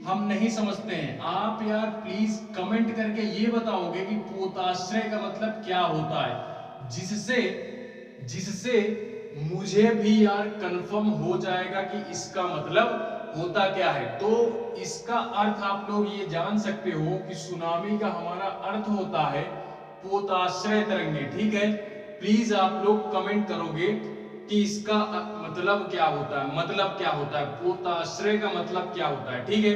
हम नहीं समझते हैं। आप यार प्लीज कमेंट करके ये बताओगे कि पोताश्रय का मतलब क्या होता है, जिससे जिससे मुझे भी यार कंफर्म हो जाएगा कि इसका मतलब होता क्या है। तो इसका अर्थ आप लोग ये जान सकते हो कि सुनामी का हमारा अर्थ होता है पोताश्रय तरंगे, ठीक है। प्लीज आप लोग कमेंट करोगे कि इसका मतलब क्या होता है, मतलब क्या होता है, पोताश्रय का मतलब क्या होता है, ठीक है।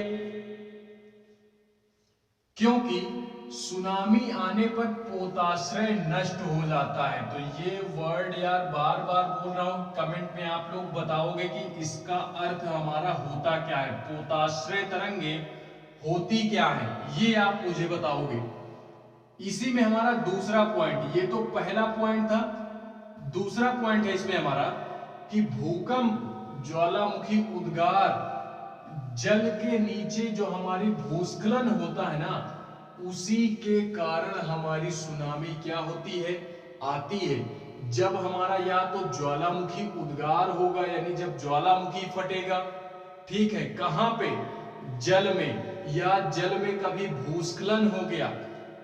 क्योंकि सुनामी आने पर पोताश्रय नष्ट हो जाता है। तो ये वर्ड यार बार बार बोल रहा हूं, कमेंट में आप लोग बताओगे कि इसका अर्थ हमारा होता क्या है, पोताश्रय तरंगे होती क्या है, ये आप मुझे बताओगे। इसी में हमारा दूसरा पॉइंट, ये तो पहला पॉइंट था, दूसरा पॉइंट है इसमें हमारा कि भूकंप, ज्वालामुखी उद्गार, जल के नीचे जो हमारी भूस्खलन होता है ना, उसी के कारण हमारी सुनामी क्या होती है, आती है। जब हमारा या तो ज्वालामुखी उद्गार होगा, यानी जब ज्वालामुखी फटेगा, ठीक है, कहां पे, जल में, या जल में कभी भूस्खलन हो गया,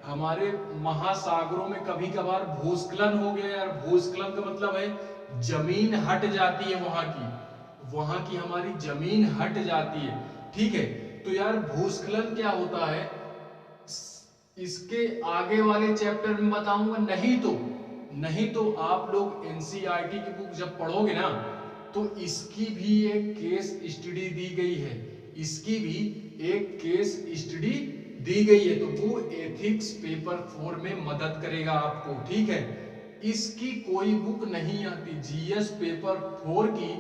हमारे महासागरों में कभी कभार भूस्खलन हो गया यार। भूस्खलन का मतलब है जमीन हट जाती है, वहां की हमारी जमीन हट जाती है, ठीक है। तो यार भूस्खलन क्या होता है, इसके आगे वाले चैप्टर में बताऊंगा। नहीं तो आप लोग एनसीईआरटी की बुक जब पढ़ोगे ना तो इसकी भी एक केस स्टडी दी गई है, इसकी भी एक केस स्टडी दी गई है। तो वो एथिक्स पेपर 4 में मदद करेगा आपको, ठीक है। इसकी कोई बुक नहीं आती, जीएस पेपर 4 की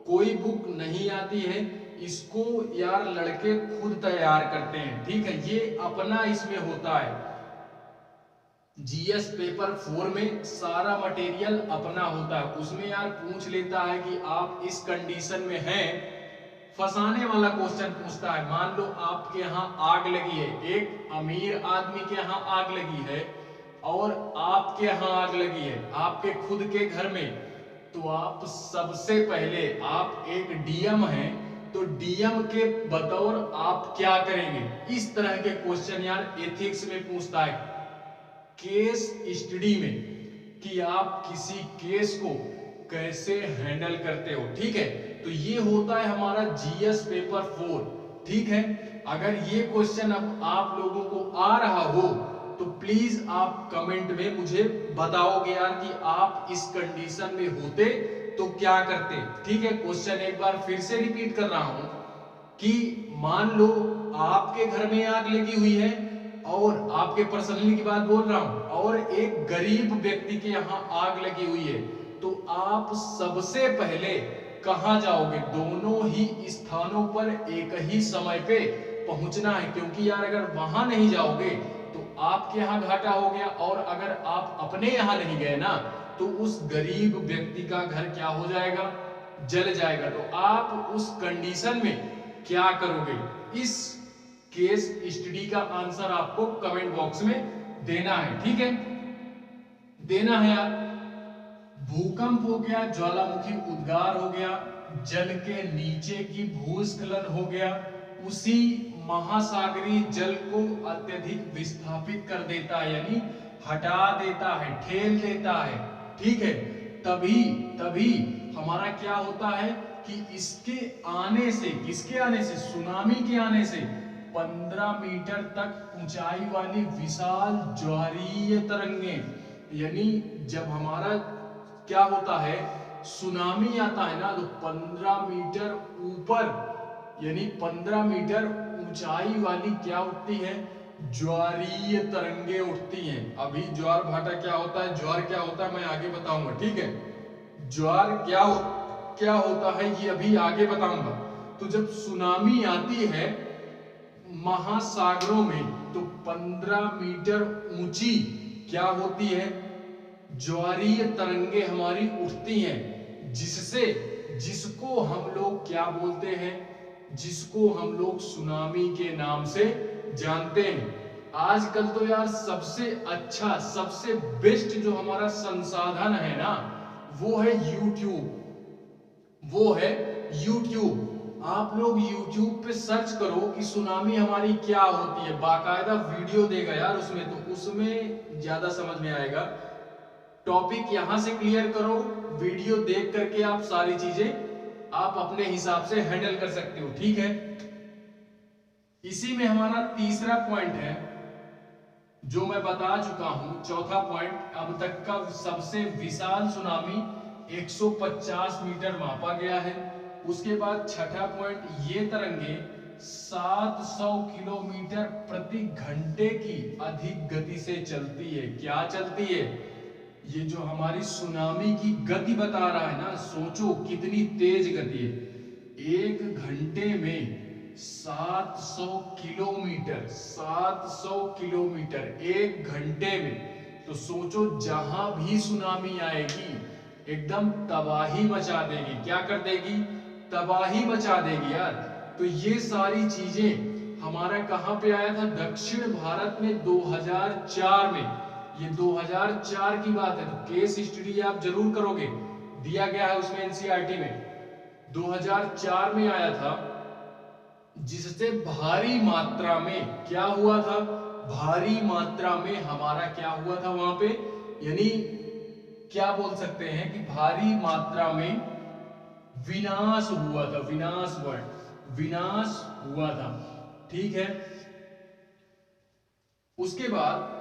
कोई बुक नहीं आती है, इसको यार लड़के खुद तैयार करते हैं, ठीक है। ये अपना इसमें होता है, जीएस पेपर 4 में सारा मटेरियल अपना होता है। उसमें यार पूछ लेता है कि आप इस कंडीशन में हैं, फंसाने वाला क्वेश्चन पूछता है। मान लो आपके यहाँ आग लगी है, एक अमीर आदमी के यहाँ आग लगी है और आपके यहाँ आग लगी है, आपके खुद के घर में, तो आप सबसे पहले, आप एक डीएम हैं, तो डीएम के बतौर आप क्या करेंगे, इस तरह के क्वेश्चन यार एथिक्स में पूछता है, केस स्टडी में, कि आप किसी केस को कैसे हैंडल करते हो, ठीक है। तो ये होता है हमारा जीएस पेपर 4, ठीक है। अगर ये क्वेश्चन अब आप लोगों को आ रहा हो तो प्लीज आप कमेंट में मुझे बताओगे यार कि आप इस कंडीशन में होते तो क्या करते। ठीक है, क्वेश्चन एक बार फिर से रिपीट कर रहा हूं कि मान लो आपके घर में आग लगी हुई है, और आपके पर्सनली की बात बोल रहा हूं, और एक गरीब व्यक्ति के यहां आग लगी हुई है, तो आप सबसे पहले कहां जाओगे? दोनों ही स्थानों पर एक ही समय पे पहुंचना है, क्योंकि यार अगर वहां नहीं जाओगे तो आपके यहां घाटा हो गया, और अगर आप अपने यहां नहीं गए ना तो उस गरीब व्यक्ति का घर क्या हो जाएगा? जल जाएगा। तो आप उस कंडीशन में क्या करोगे? इस केस स्टडी का आंसर आपको कमेंट बॉक्स में देना है। ठीक है, देना है यार। भूकंप हो गया, ज्वालामुखी उद्गार हो गया, जल के नीचे की भूस्खलन हो गया, उसी महासागरीय जल को अत्यधिक विस्थापित कर देता है, यानी हटा देता है, ठेल देता है। ठीक है, तभी तभी हमारा क्या होता है कि इसके आने से, किसके आने से? सुनामी के आने से 15 मीटर तक ऊंचाई वाली विशाल ज्वारीय तरंगें, यानी जब हमारा क्या होता है, सुनामी आता है ना, तो 15 मीटर ऊपर, यानी 15 मीटर ऊंचाई वाली क्या उठती है? ज्वारीय तरंगे उठती हैं। अभी ज्वार भाटा क्या होता है, ज्वार क्या होता है, मैं आगे बताऊंगा। ठीक है, ज्वार क्या होता है ये अभी आगे बताऊंगा। तो जब सुनामी आती है महासागरों में, तो 15 मीटर ऊंची क्या होती है? ज्वारीय तरंगे हमारी उठती हैं, जिससे, जिसको हम लोग क्या बोलते हैं? जिसको हम लोग सुनामी के नाम से जानते हैं। आजकल तो यार सबसे अच्छा, सबसे बेस्ट जो हमारा संसाधन है ना, वो है यूट्यूब। वो है यूट्यूब। आप लोग यूट्यूब पे सर्च करो कि सुनामी हमारी क्या होती है, बाकायदा वीडियो देगा यार उसमें, तो उसमें ज्यादा समझ में आएगा। टॉपिक यहां से क्लियर करो, वीडियो देख करके आप सारी चीजें आप अपने हिसाब से हैंडल कर सकते हो। ठीक है, इसी में हमारा तीसरा पॉइंट है जो मैं बता चुका हूं। चौथा पॉइंट, अब तक का सबसे विशाल सुनामी 150 मीटर मापा गया है। उसके बाद छठा पॉइंट, ये तरंगे 700 किलोमीटर प्रति घंटे की अधिक गति से चलती है। क्या चलती है? ये जो हमारी सुनामी की गति बता रहा है ना, सोचो कितनी तेज गति है। एक घंटे में 700 किलोमीटर, 700 किलोमीटर एक घंटे में। तो सोचो जहां भी सुनामी आएगी एकदम तबाही मचा देगी। क्या कर देगी? तबाही मचा देगी यार। तो ये सारी चीजें हमारा कहां पे आया था? दक्षिण भारत में 2004 में। ये 2004 की बात है, तो केस स्टडी आप जरूर करोगे, दिया गया है उसमें एनसीईआरटी में। 2004 में आया था, जिससे भारी मात्रा में क्या हुआ था? भारी मात्रा में हमारा क्या हुआ था वहां पे, यानी क्या बोल सकते हैं कि भारी मात्रा में विनाश हुआ था। विनाश वर्ड, विनाश हुआ था। ठीक है, उसके बाद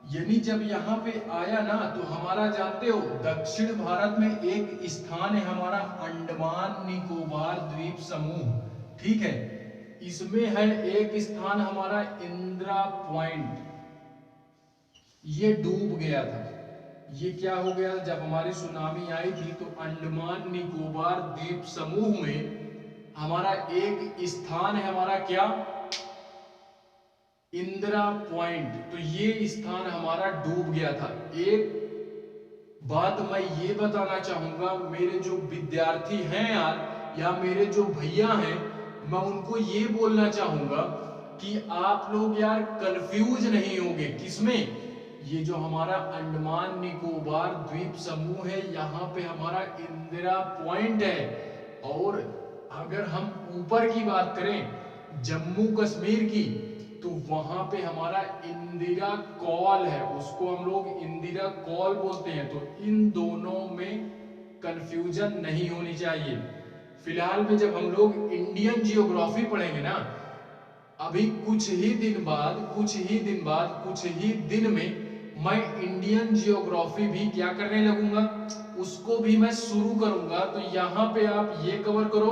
यानी जब यहां पे आया ना, तो हमारा जानते हो दक्षिण भारत में एक स्थान है हमारा अंडमान निकोबार द्वीप समूह। ठीक है, इसमें है एक स्थान हमारा इंदिरा पॉइंट, ये डूब गया था। ये क्या हो गया? जब हमारी सुनामी आई थी तो अंडमान निकोबार द्वीप समूह में हमारा एक स्थान है हमारा क्या? इंदिरा पॉइंट। तो ये स्थान हमारा डूब गया था। एक बात मैं ये बताना चाहूंगा, मेरे जो विद्यार्थी हैं यार, या मेरे जो भैया हैं, मैं उनको ये बोलना चाहूंगा कि आप लोग यार कंफ्यूज नहीं होंगे। किसमें? ये जो हमारा अंडमान निकोबार द्वीप समूह है, यहाँ पे हमारा इंदिरा पॉइंट है। और अगर हम ऊपर की बात करें जम्मू कश्मीर की, तो वहां पे हमारा इंदिरा कॉल है, उसको हम लोग इंदिरा कॉल बोलते हैं। तो इन दोनों में कंफ्यूजन नहीं होनी चाहिए। फिलहाल में जब हम लोग इंडियन जियोग्राफी पढ़ेंगे ना, अभी कुछ ही दिन बाद कुछ ही दिन में मैं इंडियन जियोग्राफी भी क्या करने लगूंगा, उसको भी मैं शुरू करूंगा। तो यहाँ पे आप ये कवर करो,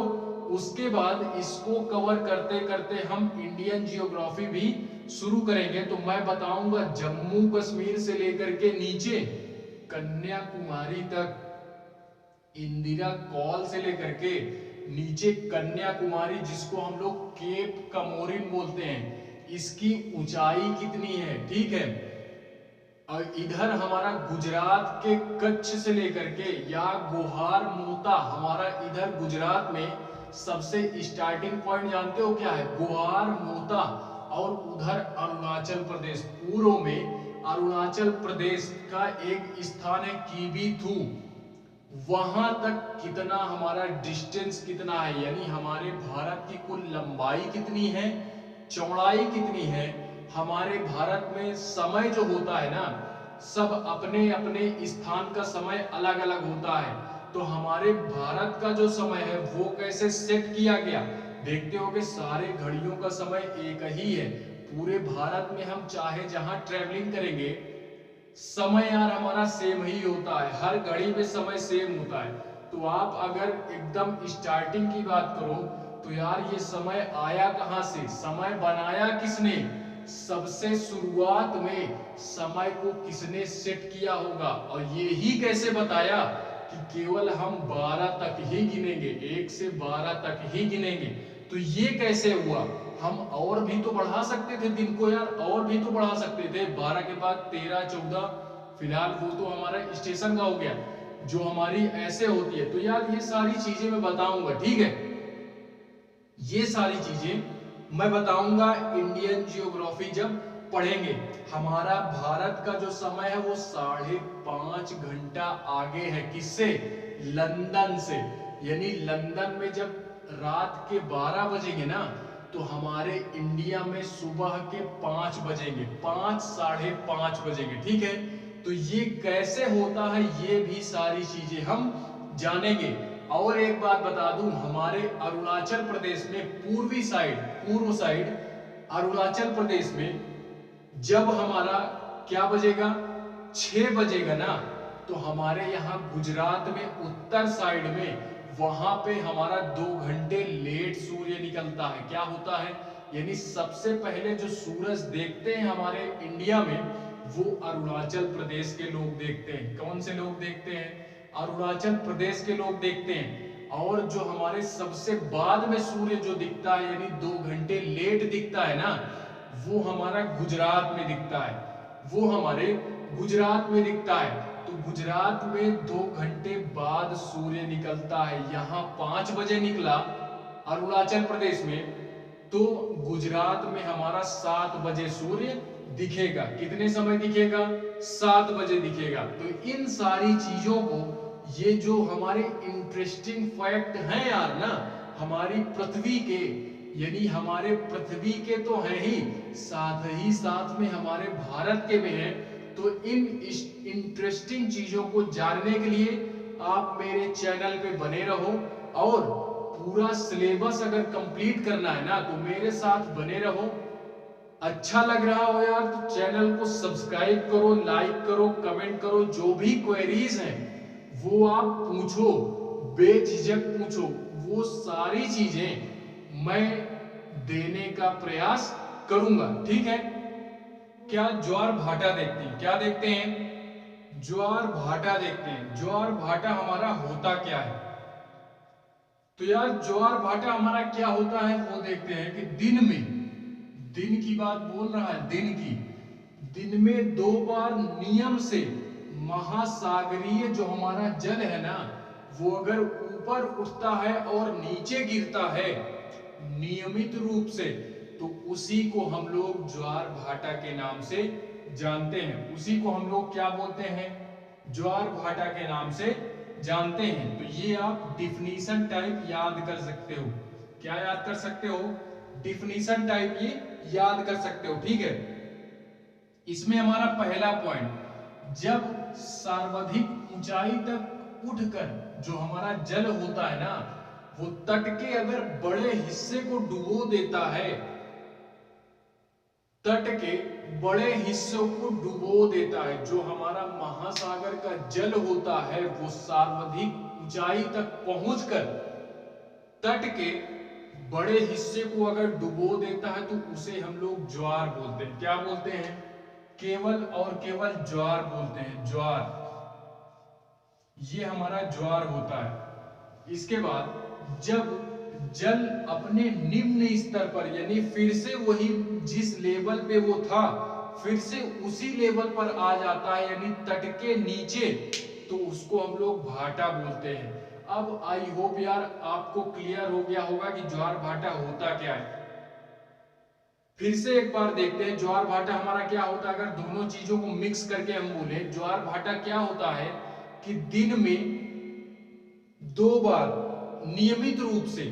उसके बाद इसको कवर करते करते हम इंडियन जियोग्राफी भी शुरू करेंगे। तो मैं बताऊंगा जम्मू कश्मीर से लेकर के नीचे कन्याकुमारी तक, इंदिरा कॉल से लेकर के नीचे कन्याकुमारी, जिसको हम लोग केप कमोरिन बोलते हैं, इसकी ऊंचाई कितनी है, ठीक है। और इधर हमारा गुजरात के कच्छ से लेकर के या गोहार मोता, हमारा इधर गुजरात में सबसे स्टार्टिंग पॉइंट जानते हो क्या है, गोहार मोता। और उधर अरुणाचल प्रदेश, पूर्व में अरुणाचल प्रदेश का एक स्थान है कीबीथू, वहां तक कितना हमारा डिस्टेंस कितना है, यानी हमारे भारत की कुल लंबाई कितनी है, चौड़ाई कितनी है। हमारे भारत में समय जो होता है ना, सब अपने अपने स्थान का समय अलग अलग होता है। तो हमारे भारत का जो समय है वो कैसे सेट किया गया, देखते हो कि सारे घड़ियों का समय एक ही है। पूरे भारत में हम चाहे जहां ट्रेवलिंग करेंगे, समय यार हमारा सेम ही होता है, हर घड़ी में समय सेम होता है। तो आप अगर एकदम स्टार्टिंग की बात करो तो यार ये समय आया कहां से, समय बनाया किसने, सबसे शुरुआत में समय को किसने सेट किया होगा। और ये ही कैसे बताया कि केवल हम 12 तक ही गिनेंगे, 1 से 12 तक ही गिनेंगे। तो ये कैसे हुआ, हम और भी तो बढ़ा सकते थे दिन को यार, और भी तो बढ़ा सकते थे, 12 के बाद 13, 14, फिलहाल वो तो हमारा स्टेशन का हो गया, जो हमारी ऐसे होती है। तो यार ये सारी चीजें मैं बताऊंगा, ठीक है, ये सारी चीजें मैं बताऊंगा इंडियन जियोग्राफी जब पढ़ेंगे। हमारा भारत का जो समय है वो 5.5 घंटा आगे है, किससे, लंदन से। यानी लंदन में जब रात के 12 बजेंगे ना, तो हमारे इंडिया में सुबह के 5 बजेंगे, 5, 5:30 बजेंगे, ठीक है। तो ये कैसे होता है, ये भी सारी चीजें हम जानेंगे। और एक बात बता दूं, हमारे अरुणाचल प्रदेश में पूर्व साइड अरुणाचल प्रदेश में जब हमारा क्या बजेगा, 6 बजेगा ना, तो हमारे यहाँ गुजरात में उत्तर साइड में वहां पे हमारा 2 घंटे लेट सूर्य निकलता है। क्या होता है, यानी सबसे पहले जो सूरज देखते हैं हमारे इंडिया में, वो अरुणाचल प्रदेश के लोग देखते हैं। कौन से लोग देखते हैं, अरुणाचल प्रदेश के लोग देखते हैं। और जो हमारे सबसे बाद में सूर्य जो दिखता है, यानी 2 घंटे लेट दिखता है ना, वो हमारा गुजरात में दिखता है, वो हमारे गुजरात में दिखता है। तो गुजरात में 2 घंटे बाद सूर्य निकलता है, यहाँ 5 बजे निकला अरुणाचल प्रदेश में, तो गुजरात में हमारा 7 बजे सूर्य दिखेगा। कितने समय दिखेगा, 7 बजे दिखेगा। तो इन सारी चीजों को, ये जो हमारे इंटरेस्टिंग फैक्ट हैं यार ना, हमारी पृथ्वी के, यानी हमारे पृथ्वी के तो हैं ही साथ में हमारे भारत के भी हैं। तो इन इंटरेस्टिंग चीजों को जानने के लिए आप मेरे चैनल पे बने रहो, और पूरा सिलेबस अगर कंप्लीट करना है ना, तो मेरे साथ बने रहो। अच्छा लग रहा हो यार तो चैनल को सब्सक्राइब करो, लाइक करो, कमेंट करो, जो भी क्वेरीज हैं वो आप पूछो, बेझिझक पूछो, वो सारी चीजें मैं देने का प्रयास करूंगा, ठीक है। क्या ज्वार भाटा देखते हैं, क्या देखते हैं, ज्वार भाटा देखते हैं। ज्वार भाटा हमारा होता क्या है, तो यार ज्वार भाटा हमारा क्या होता है वो देखते हैं कि दिन की बात बोल रहा है, दिन में 2 बार नियम से महासागरीय जो हमारा जल है ना, वो अगर ऊपर उठता है और नीचे गिरता है नियमित रूप से, तो उसी को हम लोग ज्वार भाटा के नाम से जानते हैं। उसी को हम लोग क्या बोलते हैं, ज्वार भाटा के नाम से जानते हैं। तो ये आप डिफिनीशन टाइप याद कर सकते हो। क्या याद कर सकते हो, डिफिनीशन टाइप ये याद कर सकते हो, ठीक है। इसमें हमारा पहला पॉइंट, जब सर्वाधिक ऊंचाई तक उठकर जो हमारा जल होता है ना, वो तट के अगर बड़े हिस्से को डुबो देता है, तट के बड़े हिस्सों को डुबो देता है। जो हमारा महासागर का जल होता है वो सर्वाधिक ऊंचाई तक पहुंचकर तट के बड़े हिस्से को अगर डुबो देता है तो उसे हम लोग ज्वार बोलते हैं। क्या बोलते हैं? केवल और केवल ज्वार बोलते हैं। ज्वार, ये हमारा ज्वार होता है। इसके बाद जब जल अपने निम्न स्तर पर, यानी फिर से वही जिस लेवल पे वो था फिर से उसी लेवल पर आ जाता है, यानी तट के नीचे, तो उसको हम लोग भाटा बोलते हैं। अब आई होप यार आपको क्लियर हो गया होगा कि ज्वार भाटा होता क्या है। फिर से एक बार देखते हैं ज्वार भाटा हमारा क्या होता है। अगर दोनों चीजों को मिक्स करके हम बोले, ज्वार भाटा क्या होता है कि दिन में 2 बार नियमित रूप से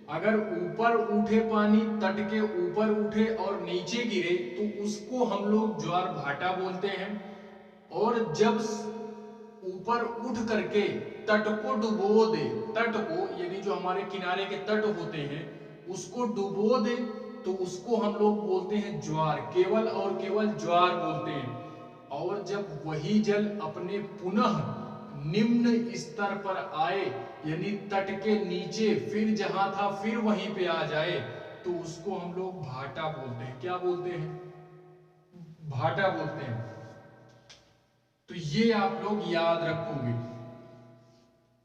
अगर ऊपर उठे पानी, तट के ऊपर उठे और नीचे गिरे तो उसको हम लोग ज्वार भाटा बोलते हैं। और जब ऊपर उठ करके तट को डुबो दे, तट को यानी जो हमारे किनारे के तट होते हैं उसको डुबो दे, तो उसको हम लोग बोलते हैं ज्वार। केवल और केवल ज्वार बोलते हैं। और जब वही जल अपने पुनः निम्न स्तर पर आए, यानी तट के नीचे फिर जहां था फिर वहीं पे आ जाए, तो उसको हम लोग भाटा बोलते हैं। क्या बोलते हैं? भाटा बोलते हैं। तो ये आप लोग याद रखोगे,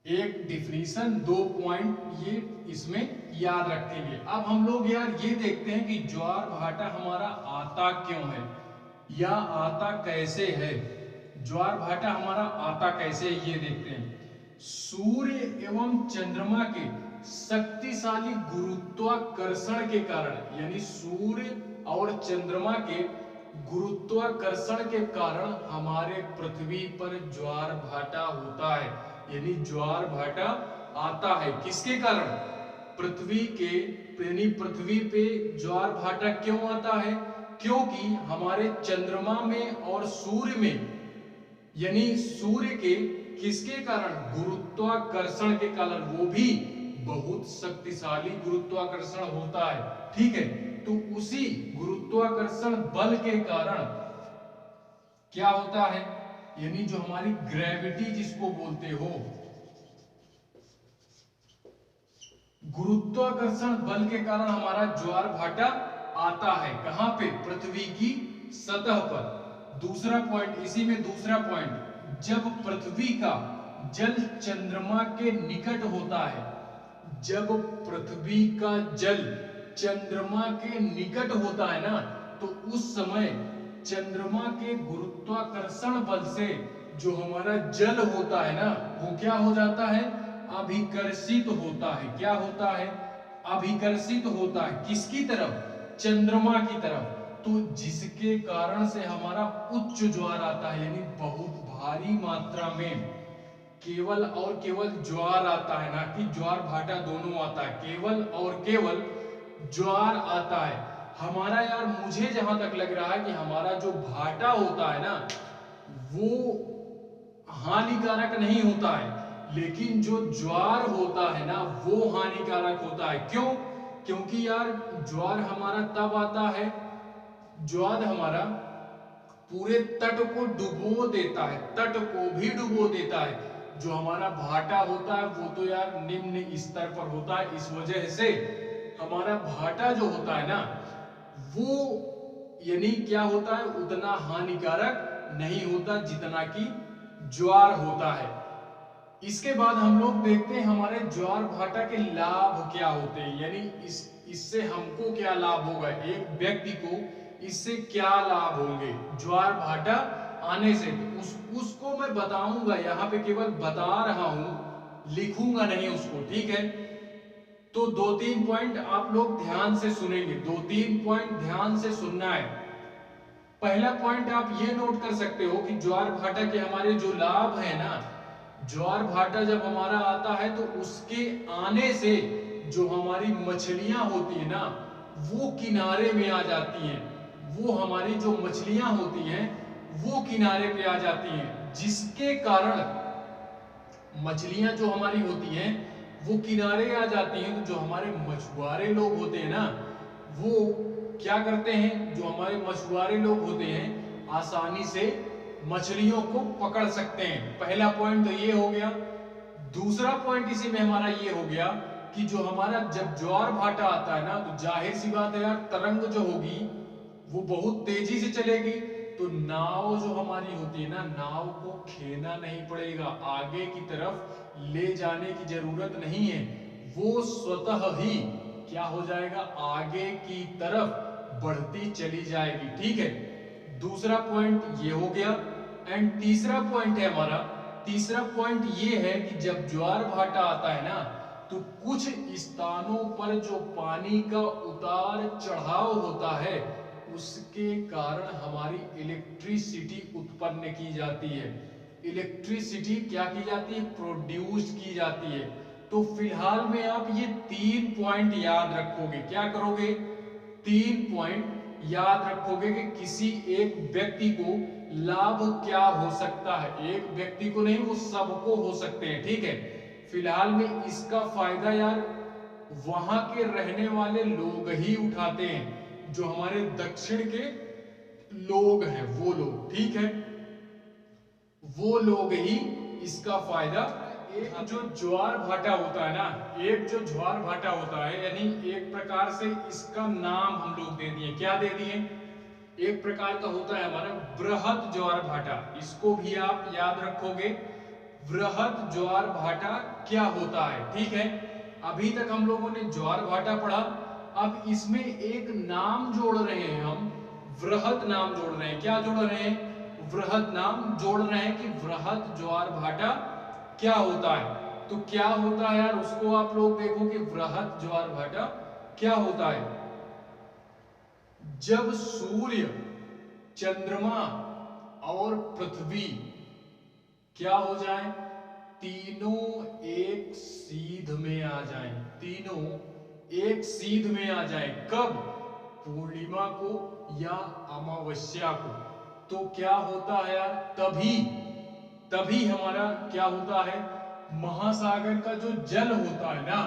एक डिफिनीशन 2 पॉइंट ये इसमें याद रखेंगे। अब हम लोग यार ये देखते हैं कि ज्वार भाटा हमारा आता क्यों है या आता कैसे है। ज्वार भाटा हमारा आता कैसे है ये देखते हैं। सूर्य एवं चंद्रमा के शक्तिशाली गुरुत्वाकर्षण के कारण, यानी सूर्य और चंद्रमा के गुरुत्वाकर्षण के कारण हमारे पृथ्वी पर ज्वार भाटा होता है, यानी ज्वार भाटा आता है। किसके कारण? पृथ्वी के, यानी पृथ्वी पे ज्वार भाटा क्यों आता है? क्योंकि हमारे चंद्रमा में और सूर्य में, यानी सूर्य के किसके कारण? गुरुत्वाकर्षण के कारण, वो भी बहुत शक्तिशाली गुरुत्वाकर्षण होता है। ठीक है, तो उसी गुरुत्वाकर्षण बल के कारण क्या होता है, यानी जो हमारी ग्रेविटी जिसको बोलते हो, गुरुत्वाकर्षण बल के कारण हमारा ज्वार भाटा आता है। कहां पे? पृथ्वी की सतह पर। दूसरा पॉइंट, इसी में दूसरा पॉइंट, जब पृथ्वी का जल चंद्रमा के निकट होता है, जब पृथ्वी का जल चंद्रमा के निकट होता है ना, तो उस समय चंद्रमा के गुरुत्वाकर्षण बल से जो हमारा जल होता है ना, वो क्या हो जाता है? अभिकर्षित होता है। क्या होता है? अभिकर्षित होता है। किसकी तरफ? चंद्रमा की तरफ। तो जिसके कारण से हमारा उच्च ज्वार आता है, यानी बहुत भारी मात्रा में केवल और केवल ज्वार आता है, ना कि ज्वार भाटा दोनों आता है। केवल और केवल ज्वार आता है हमारा। यार मुझे जहां तक लग रहा है कि हमारा जो भाटा होता है ना वो हानिकारक नहीं होता है, लेकिन जो ज्वार होता है ना वो हानिकारक होता है। क्यों? क्योंकि यार ज्वार हमारा तब आता है, ज्वार हमारा पूरे तट को डुबो देता है, तट को भी डुबो देता है। जो हमारा भाटा होता है वो तो यार निम्न स्तर पर होता है, इस वजह से हमारा भाटा जो होता है ना वो यानी क्या होता है, उतना हानिकारक नहीं होता जितना कि ज्वार होता है। इसके बाद हम लोग देखते हैं हमारे ज्वार भाटा के लाभ क्या होते हैं, यानी इससे हमको क्या लाभ होगा, एक व्यक्ति को इससे क्या लाभ होंगे ज्वार भाटा आने से। तो उसको मैं बताऊंगा, यहाँ पे केवल बता रहा हूं, लिखूंगा नहीं उसको। ठीक है, तो 2-3 पॉइंट आप लोग ध्यान से सुनेंगे, 2-3 पॉइंट ध्यान से सुनना है। पहला पॉइंट आप ये नोट कर सकते हो कि ज्वार भाटा के हमारे जो लाभ है ना, ज्वार भाटा जब हमारा आता है तो उसके आने से जो हमारी मछलियां होती है ना वो किनारे में आ जाती हैं। वो हमारी जो मछलियां होती हैं वो किनारे पे आ जाती हैं, जिसके कारण मछलियां जो हमारी होती हैं वो किनारे आ जाती हैं। तो जो हमारे मछुआरे लोग होते हैं ना वो क्या करते हैं, जो हमारे मछुआरे लोग होते हैं आसानी से मछलियों को पकड़ सकते हैं। पहला पॉइंट तो ये हो गया। दूसरा पॉइंट इसी में हमारा ये हो गया कि जो हमारा जब ज्वार भाटा आता है ना, तो जाहिर सी बात है यार, तरंग जो होगी वो बहुत तेजी से चलेगी, तो नाव जो हमारी होती है ना, नाव को खेना नहीं पड़ेगा, आगे की तरफ ले जाने की जरूरत नहीं है, वो स्वतः ही क्या हो जाएगा, आगे की तरफ बढ़ती चली जाएगी। ठीक है, दूसरा पॉइंट ये हो गया। एंड तीसरा पॉइंट है हमारा, तीसरा पॉइंट ये है कि जब ज्वार भाटा आता है ना, तो कुछ स्थानों पर जो पानी का उतार चढ़ाव होता है, उसके कारण हमारी इलेक्ट्रिसिटी उत्पन्न की जाती है। इलेक्ट्रिसिटी क्या की जाती है, प्रोड्यूस की जाती है। तो फिलहाल में आप ये 3 पॉइंट याद रखोगे। क्या करोगे, 3 पॉइंट याद रखोगे कि किसी एक व्यक्ति को लाभ क्या हो सकता है। एक व्यक्ति को नहीं, वो सबको हो सकते हैं। ठीक है, फिलहाल में इसका फायदा यार वहां के रहने वाले लोग ही उठाते हैं, जो हमारे दक्षिण के लोग हैं वो लोग। ठीक है, वो लोग ही इसका फायदा। एक जो ज्वार भाटा होता है ना, एक जो ज्वार भाटा होता है, यानी एक प्रकार से इसका नाम हम लोग दे दिए। क्या दे दिए, एक प्रकार का होता है हमारा बृहद ज्वार भाटा। इसको भी आप याद रखोगे, बृहद ज्वार भाटा क्या होता है। ठीक है, अभी तक हम लोगों ने ज्वार भाटा पढ़ा, अब इसमें एक नाम जोड़ रहे हैं हम, वृहद नाम जोड़ रहे हैं। क्या जोड़ रहे हैं, वृहद नाम जोड़ रहे हैं कि वृहद ज्वार भाटा क्या होता है। तो क्या होता है यार, उसको आप लोग देखो कि वृहद ज्वार भाटा क्या होता है। जब सूर्य, चंद्रमा और पृथ्वी क्या हो जाए, तीनों एक सीध में आ जाएं, तीनों एक सीध में आ जाएं। कब, पूर्णिमा को या अमावस्या को। तो क्या होता है यार, तभी तभी हमारा क्या होता है, महासागर का जो जल होता है ना,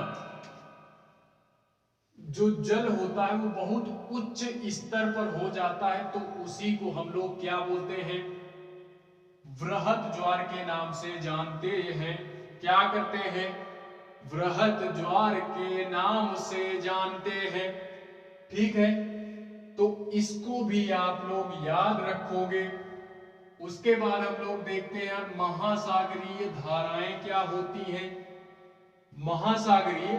जो जल होता है वो बहुत उच्च स्तर पर हो जाता है, तो उसी को हम लोग क्या बोलते हैं, वृहद ज्वार के नाम से जानते हैं। क्या करते हैं, वृहद ज्वार के नाम से जानते हैं। ठीक है, तो इसको भी आप लोग याद रखोगे। उसके बाद हम लोग देखते हैं महासागरीय धाराएं क्या होती हैं। महासागरीय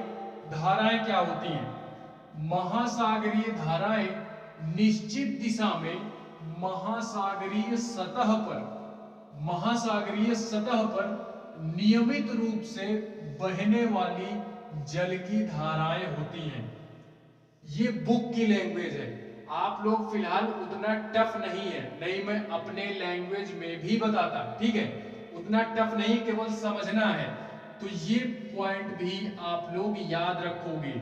धाराएं क्या होती हैं, महासागरीय धाराएं निश्चित दिशा में महासागरीय सतह पर, महासागरीय सतह पर नियमित रूप से बहने वाली जल की धाराएं होती हैं। ये बुक की लैंग्वेज है, आप लोग फिलहाल उतना टफ नहीं है, नहीं मैं अपने लैंग्वेज में भी बताता। ठीक है, उतना टफ नहीं, केवल समझना है। तो ये पॉइंट भी आप लोग याद रखोगे।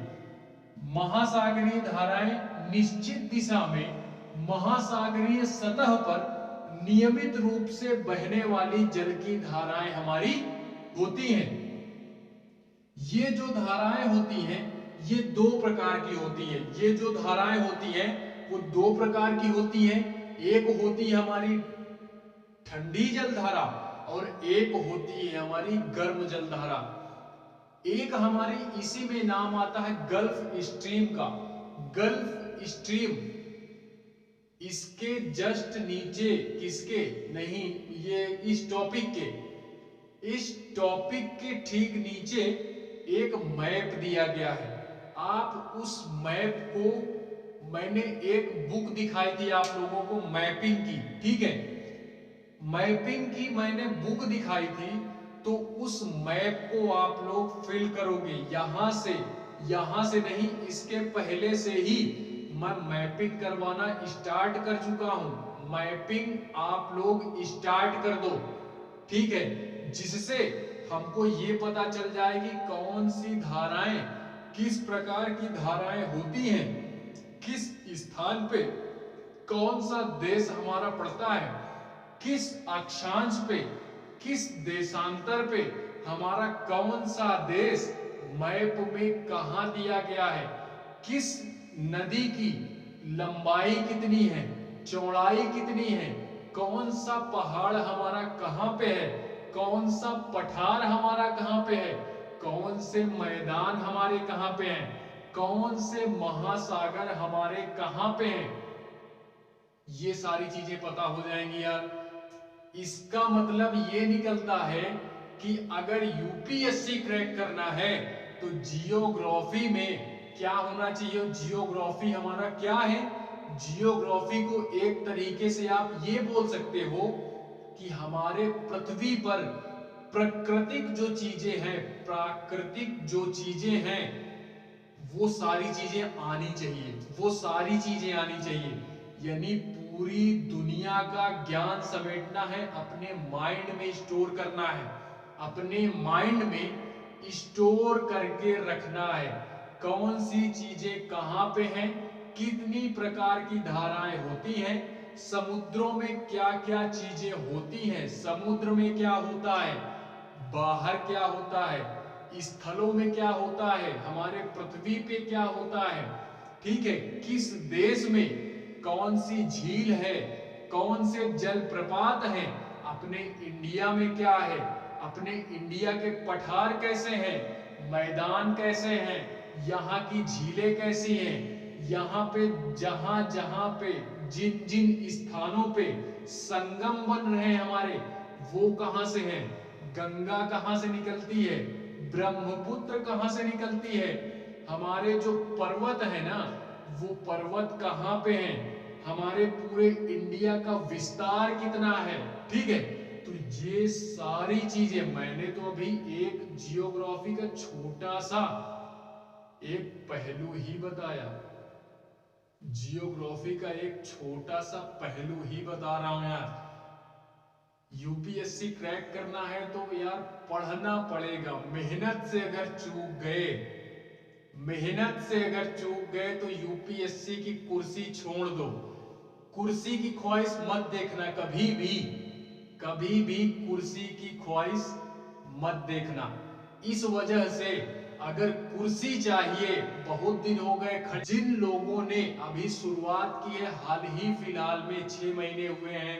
महासागरीय धाराएं निश्चित दिशा में महासागरीय सतह पर नियमित रूप से बहने वाली जल की धाराएं हमारी होती हैं। ये जो धाराएं होती हैं, ये 2 प्रकार की होती है। ये जो धाराएं होती हैं वो 2 प्रकार की होती हैं। एक होती है हमारी ठंडी जलधारा और एक होती है हमारी गर्म जलधारा। एक हमारी इसी में नाम आता है गल्फ स्ट्रीम का। गल्फ स्ट्रीम, इसके जस्ट नीचे, किसके नहीं, ये इस टॉपिक के, इस टॉपिक के ठीक नीचे एक मैप दिया गया है। आप उस मैप को, मैंने एक बुक दिखाई थी आप लोगों को मैपिंग की। ठीक है, मैपिंग की मैंने बुक दिखाई थी, तो उस मैप को आप लोग फिल करोगे। यहां से नहीं, इसके पहले से ही मैं मैपिंग करवाना स्टार्ट कर चुका हूं। मैपिंग आप लोग स्टार्ट कर दो। ठीक है, जिससे हमको ये पता चल जाएगी कौन सी धाराएं, किस प्रकार की धाराएं होती हैं, किस स्थान पे कौन सा देश हमारा पड़ता है, किस अक्षांश पे, किस देशांतर पे हमारा कौन सा देश मैप में कहां दिया गया है, किस नदी की लंबाई कितनी है, चौड़ाई कितनी है, कौन सा पहाड़ हमारा कहाँ पे है, कौन सा पठार हमारा कहाँ पे है, कौन से मैदान हमारे कहाँ पे हैं, कौन से महासागर हमारे कहाँ पे हैं, ये सारी चीजें पता हो जाएंगी यार। इसका मतलब ये निकलता है कि अगर यूपीएससी क्रैक करना है तो जियोग्राफी में क्या होना चाहिए, जियोग्राफी हमारा क्या है, जियोग्राफी को एक तरीके से आप ये बोल सकते हो कि हमारे पृथ्वी पर प्राकृतिक जो चीजें हैं, प्राकृतिक जो चीजें हैं वो सारी चीजें आनी चाहिए, वो सारी चीजें आनी चाहिए। यानी पूरी दुनिया का ज्ञान समेटना है, अपने माइंड में स्टोर करना है, अपने माइंड में स्टोर करके रखना है। कौन सी चीजें कहां पे हैं, कितनी प्रकार की धाराएं होती हैं, समुद्रों में क्या क्या चीजें होती हैं, समुद्र में क्या होता है, बाहर क्या होता है, स्थलों में क्या होता है, हमारे पृथ्वी पे क्या होता है, ठीक है, किस देश में कौन सी झील है, कौन से जलप्रपात हैं, अपने इंडिया में क्या है, अपने इंडिया के पठार कैसे हैं, मैदान कैसे हैं, यहाँ की झीलें कैसी हैं, यहाँ पे जहां जहां पे जिन जिन स्थानों पे संगम बन रहे हैं हमारे, वो कहां से हैं, गंगा कहां से निकलती है, ब्रह्मपुत्र कहां से निकलती है, हमारे जो पर्वत है ना वो पर्वत कहां पे हैं, हमारे पूरे इंडिया का विस्तार कितना है, ठीक है। तो ये सारी चीजें मैंने तो अभी एक जियोग्राफी का छोटा सा एक पहलू ही बताया, जियोग्राफी का एक छोटा सा पहलू ही बता रहा हूं यार। यूपीएससी क्रैक करना है तो यार पढ़ना पड़ेगा, मेहनत से अगर चूक गए, मेहनत से अगर चूक गए तो यूपीएससी की कुर्सी छोड़ दो, कुर्सी की ख्वाहिश मत देखना कभी भी, कभी भी कुर्सी की ख्वाहिश मत देखना। इस वजह से अगर कुर्सी चाहिए, बहुत दिन हो गए, जिन लोगों ने अभी शुरुआत की है, हाल ही फिलहाल में 6 महीने हुए हैं,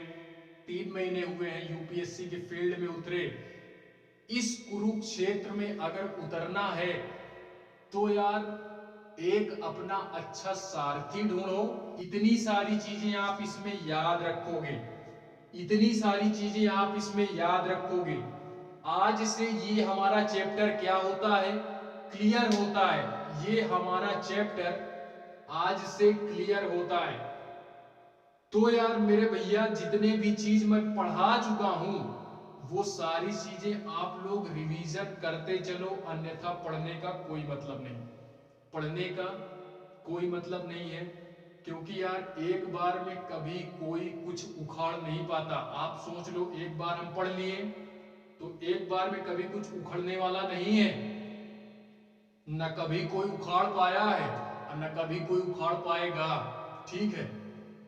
3 महीने हुए हैं यूपीएससी के फील्ड में उतरे, इस कुरुक्षेत्र में अगर उतरना है तो यार एक अपना अच्छा सारथी ढूंढो। इतनी सारी चीजें आप इसमें याद रखोगे, इतनी सारी चीजें आप इसमें याद रखोगे। आज से ये हमारा चैप्टर क्या होता है, क्लियर होता है, ये हमारा चैप्टर आज से क्लियर होता है। तो यार मेरे भैया जितने भी चीज मैं पढ़ा चुका हूं वो सारी चीजें आप लोग रिवीजन करते चलो, अन्यथा पढ़ने का कोई मतलब नहीं, पढ़ने का कोई मतलब नहीं है। क्योंकि यार एक बार में कभी कोई कुछ उखाड़ नहीं पाता। आप सोच लो एक बार हम पढ़ लिए तो एक बार में कभी कुछ उखड़ने वाला नहीं है, न कभी कोई उखाड़ पाया है और न कभी कोई उखाड़ पाएगा, ठीक है,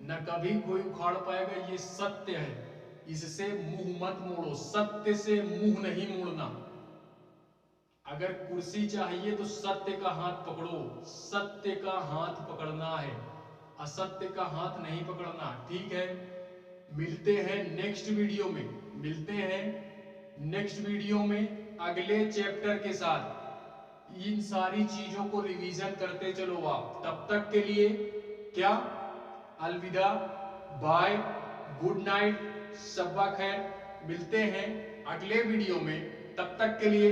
न कभी कोई उखाड़ पाएगा, ये सत्य है। इससे मुंह मत मोड़ो, सत्य से मुंह नहीं मोड़ना। अगर कुर्सी चाहिए तो सत्य का हाथ पकड़ो, सत्य का हाथ पकड़ना है, असत्य का हाथ नहीं पकड़ना, ठीक है। मिलते हैं नेक्स्ट वीडियो में, मिलते हैं नेक्स्ट वीडियो में अगले चैप्टर के साथ। इन सारी चीजों को रिवीजन करते चलो आप। तब तक के लिए क्या, अलविदा, बाय, गुड नाइट, शब्बा खैर। मिलते हैं अगले वीडियो में, तब तक के लिए